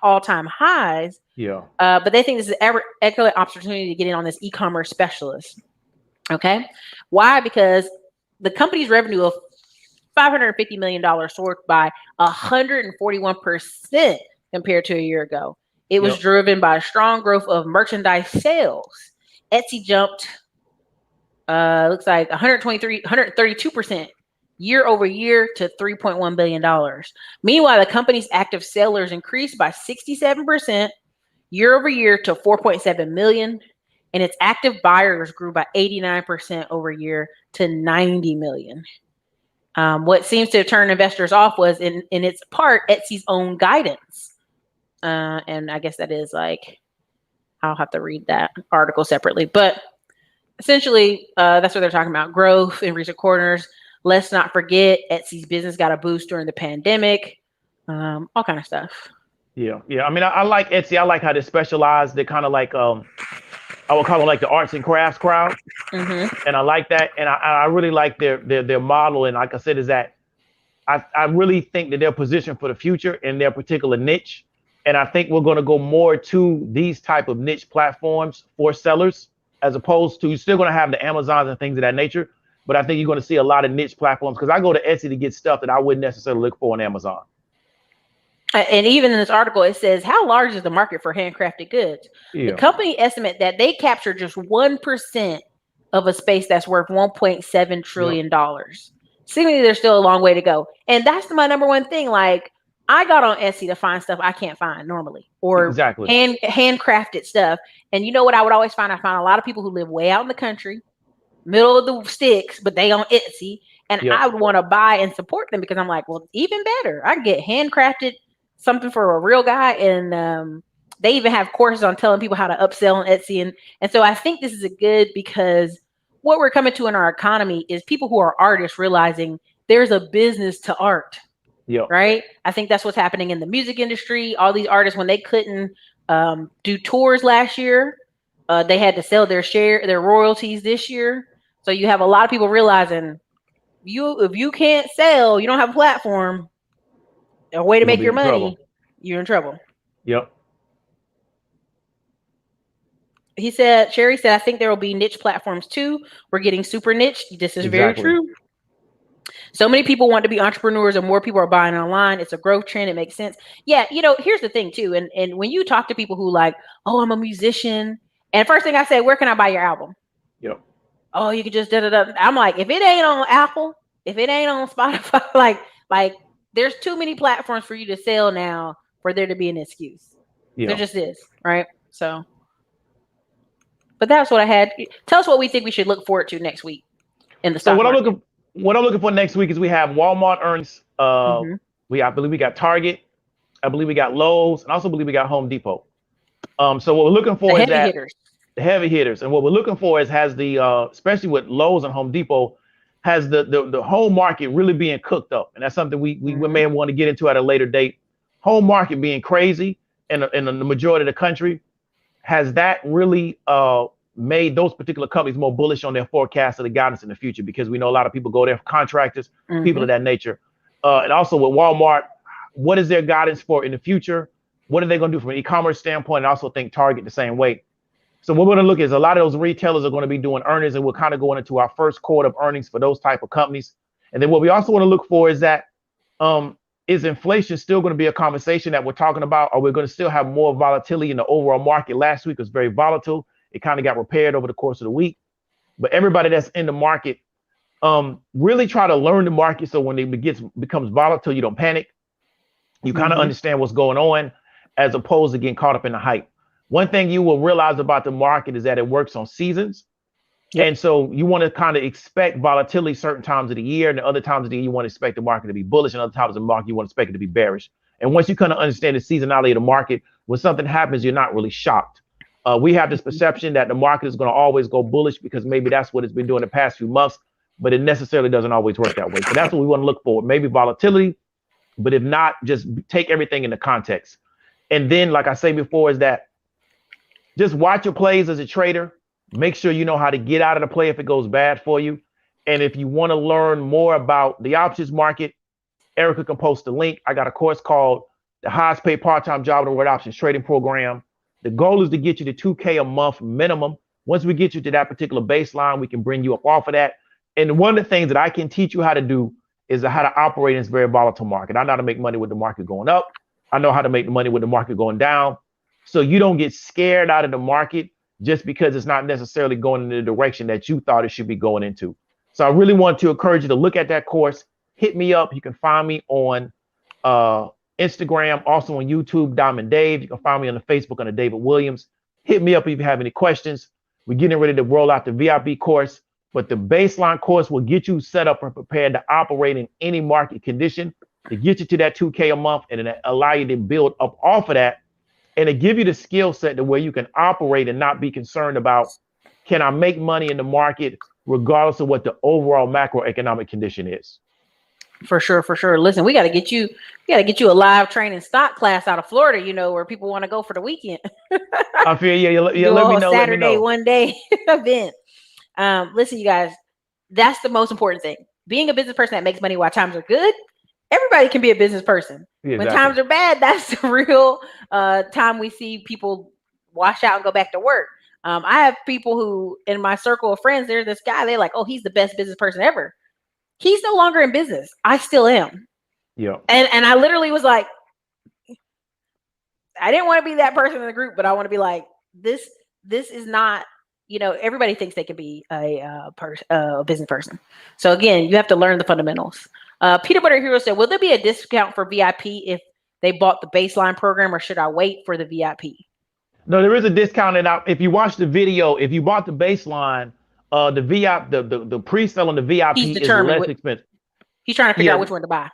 all-time highs. Yeah, But they think this is an excellent opportunity to get in on this e-commerce specialist. Okay. Why? Because the company's revenue of $550 million soared by 141% compared to a year ago. It was yep, driven by strong growth of merchandise sales. Etsy jumped, looks like 132% year over year to $3.1 billion. Meanwhile, the company's active sellers increased by 67% year over year to 4.7 million, and its active buyers grew by 89% over year to 90 million. What seems to have turned investors off was in its part Etsy's own guidance. And I guess that is like, I'll have to read that article separately. But essentially, that's what they're talking about. Growth in recent quarters. Let's not forget Etsy's business got a boost during the pandemic. All kind of stuff. yeah, yeah. I mean, I like Etsy. I like how they specialize. They're kind of like I would call them like the arts and crafts crowd, Mm-hmm. and I like that. And I really like their model. And like I said, is that I really think that they're positioned for the future in their particular niche. And I think we're going to go more to these type of niche platforms for sellers, as opposed to, you're still going to have the Amazons and things of that nature. But I think you're going to see a lot of niche platforms, because I go to Etsy to get stuff that I wouldn't necessarily look for on Amazon. And even in this article, it says, how large is the market for handcrafted goods? The Yeah, company estimate that they capture just 1% of a space that's worth $1.7 yep, trillion. Seemingly, there's still a long way to go. And that's my number one thing. Like, I got on Etsy to find stuff I can't find normally, or exactly. handcrafted stuff. And you know what I would always find? I found a lot of people who live way out in the country, middle of the sticks, but they on Etsy. And Yep, I would want to buy and support them because I'm like, well, even better. I can get handcrafted something for a real guy. And they even have courses on telling people how to upsell on Etsy. And so I think this is a good, because what we're coming to in our economy is people who are artists realizing there's a business to art, yep, right? I think that's what's happening in the music industry. All these artists, when they couldn't do tours last year, they had to sell their royalties this year. So you have a lot of people realizing if you can't sell, you don't have a platform, a way to you're gonna make be your in money, trouble. you're in trouble. Yep. Sherry said, I think there will be niche platforms too. We're getting super niche. This is very Exactly. true. So many people want to be entrepreneurs and more people are buying online. It's a growth trend. It makes sense. Yeah. Here's the thing too. And when you talk to people who like, oh, I'm a musician. And first thing I say, where can I buy your album? Yep. Oh, you could just da da da. I'm like, if it ain't on Apple, if it ain't on Spotify, like there's too many platforms for you to sell now for there to be an excuse. There Yeah. just is, right? So, but that's what I had. Tell us what we think we should look forward to next week in the So stock market. what I'm looking for next week is we have Walmart earnings. Mm-hmm. I believe we got Target. I believe we got Lowe's, and I also believe we got Home Depot. So what we're looking The for is heavy that hitters. the heavy hitters, and what we're looking for is has the especially with Lowe's and Home Depot, has the whole market really being cooked up, and that's something we Mm-hmm. may want to get into at a later date. Whole market being crazy in the majority of the country, has that really made those particular companies more bullish on their forecast of the guidance in the future, because we know a lot of people go there for contractors, people of that nature. And also with Walmart, what is their guidance for in the future? What are they going to do from an e-commerce standpoint? And also think Target the same way. So what we're going to look is a lot of those retailers are going to be doing earnings, and we're kind of going into our first quarter of earnings for those type of companies. And then what we also want to look for is that is inflation still going to be a conversation that we're talking about? Or we're going to still have more volatility in the overall market? Last week was very volatile. It kind of got repaired over the course of the week. But everybody that's in the market, really try to learn the market, so when it becomes volatile, you don't panic. You kind of understand what's going on, as opposed to getting caught up in the hype. One thing you will realize about the market is that it works on seasons. And so you want to kind of expect volatility certain times of the year, and the other times of the year you want to expect the market to be bullish, and other times of the market you want to expect it to be bearish. And once you kind of understand the seasonality of the market, when something happens, you're not really shocked. We have this perception that the market is going to always go bullish because maybe that's what it's been doing the past few months, but it necessarily doesn't always work that way. So that's what we want to look for, maybe volatility, but if not, just take everything into context. And then, like I say before, is that just watch your plays as a trader. Make sure you know how to get out of the play if it goes bad for you. And if you want to learn more about the options market, Erica can post the link. I got a course called the Highest Paid Part-Time Job in the World Options Trading Program. The goal is to get you to $2K a month minimum. Once we get you to that particular baseline, we can bring you up off of that. And one of the things that I can teach you how to do is how to operate in this very volatile market. I know how to make money with the market going up. I know how to make money with the market going down. So you don't get scared out of the market just because it's not necessarily going in the direction that you thought it should be going into. So I really want to encourage you to look at that course. Hit me up. You can find me on Instagram, also on YouTube, Diamond Dave. You can find me on the Facebook under David Williams. Hit me up if you have any questions. We're getting ready to roll out the VIP course, but the baseline course will get you set up and prepared to operate in any market condition, to get you to that $2K a month, and then allow you to build up off of that, and to give you the skill set to where you can operate and not be concerned about, can I make money in the market regardless of what the overall macroeconomic condition is. For sure, for sure. Listen, we got to get you a live training stock class out of Florida, where people want to go for the weekend. I feel let me know. Saturday, one day event. Listen, you guys, that's the most important thing. Being a business person that makes money while times are good. Everybody can be a business person. Yeah, exactly. When times are bad, that's the real time we see people wash out and go back to work. I have people who, in my circle of friends, there's this guy, they're like, oh, he's the best business person ever. He's no longer in business. I still am. Yeah. And I literally was like, I didn't want to be that person in the group, but I want to be like, this is not, everybody thinks they can be a business person. So again, you have to learn the fundamentals. Peanut Butter Hero said, will there be a discount for VIP if they bought the baseline program, or should I wait for the VIP? No, there is a discount. And if you watch the video, if you bought the baseline, the VIP, the pre-sale on the VIP is less expensive. He's trying to figure out which one to buy.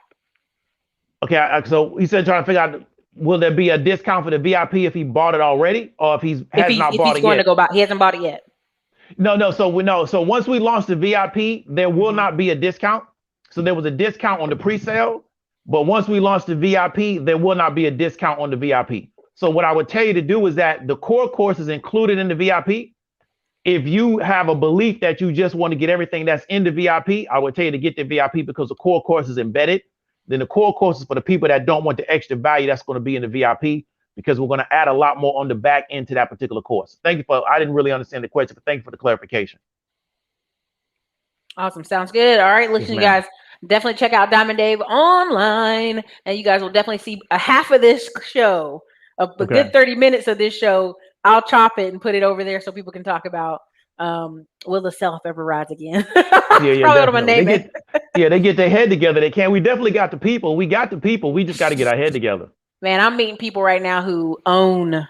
Okay, so he said trying to figure out, will there be a discount for the VIP if he bought it already, or if he's not bought it yet? If he's going to go buy, he hasn't bought it yet. No. So once we launch the VIP, there will not be a discount. So there was a discount on the pre-sale, but once we launch the VIP, there will not be a discount on the VIP. So what I would tell you to do is that the core course is included in the VIP. If you have a belief that you just want to get everything that's in the VIP, I would tell you to get the VIP because the core course is embedded. Then the core course is for the people that don't want the extra value that's going to be in the VIP, because we're going to add a lot more on the back end to that particular course. Thank you I didn't really understand the question, but thank you for the clarification. Awesome. Sounds good. All right. Listen, you guys, definitely check out Diamond Dave online, and you guys will definitely see a half of this show, a good 30 minutes of this show. I'll chop it and put it over there so people can talk about will the self ever rise again? They get their head together. They can. We definitely got the people. We got the people. We just got to get our head together. Man, I'm meeting people right now who own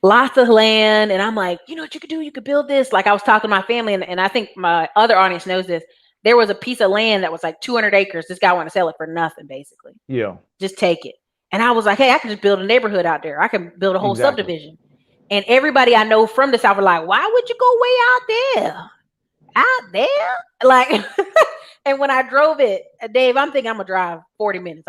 lots of land, and I'm like, you know what you could do? You could build this. Like, I was talking to my family, and I think my other audience knows this. There was a piece of land that was like 200 acres. This guy wanted to sell it for nothing, basically. Yeah. Just take it. And I was like, hey, I can just build a neighborhood out there. I can build a whole subdivision. And everybody I know from the South were like, why would you go way out there? Out there? Like, and when I drove it, Dave, I'm thinking I'm going to drive 40 minutes.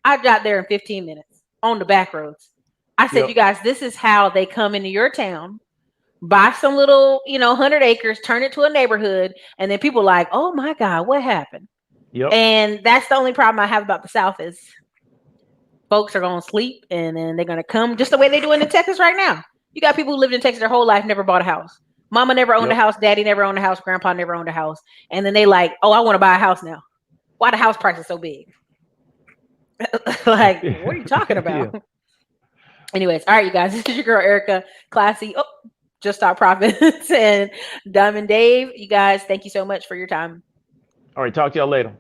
I got there in 15 minutes on the back roads. I said, you guys, this is how they come into your town, buy some little, 100 acres, turn it to a neighborhood, and then people like, oh my God, what happened? Yep. And that's the only problem I have about the South is folks are going to sleep and then they're going to come just the way they do in Texas right now. You got people who lived in Texas their whole life, never bought a house. Mama never owned a house. Daddy never owned a house. Grandpa never owned a house. And then they like, oh, I want to buy a house now. Why the house price is so big? Like, what are you talking about? Yeah. Anyways, all right, you guys. This is your girl, Erica, Classy. Oh, Just Stop Profits, and Diamond Dave. You guys, thank you so much for your time. All right, talk to y'all later.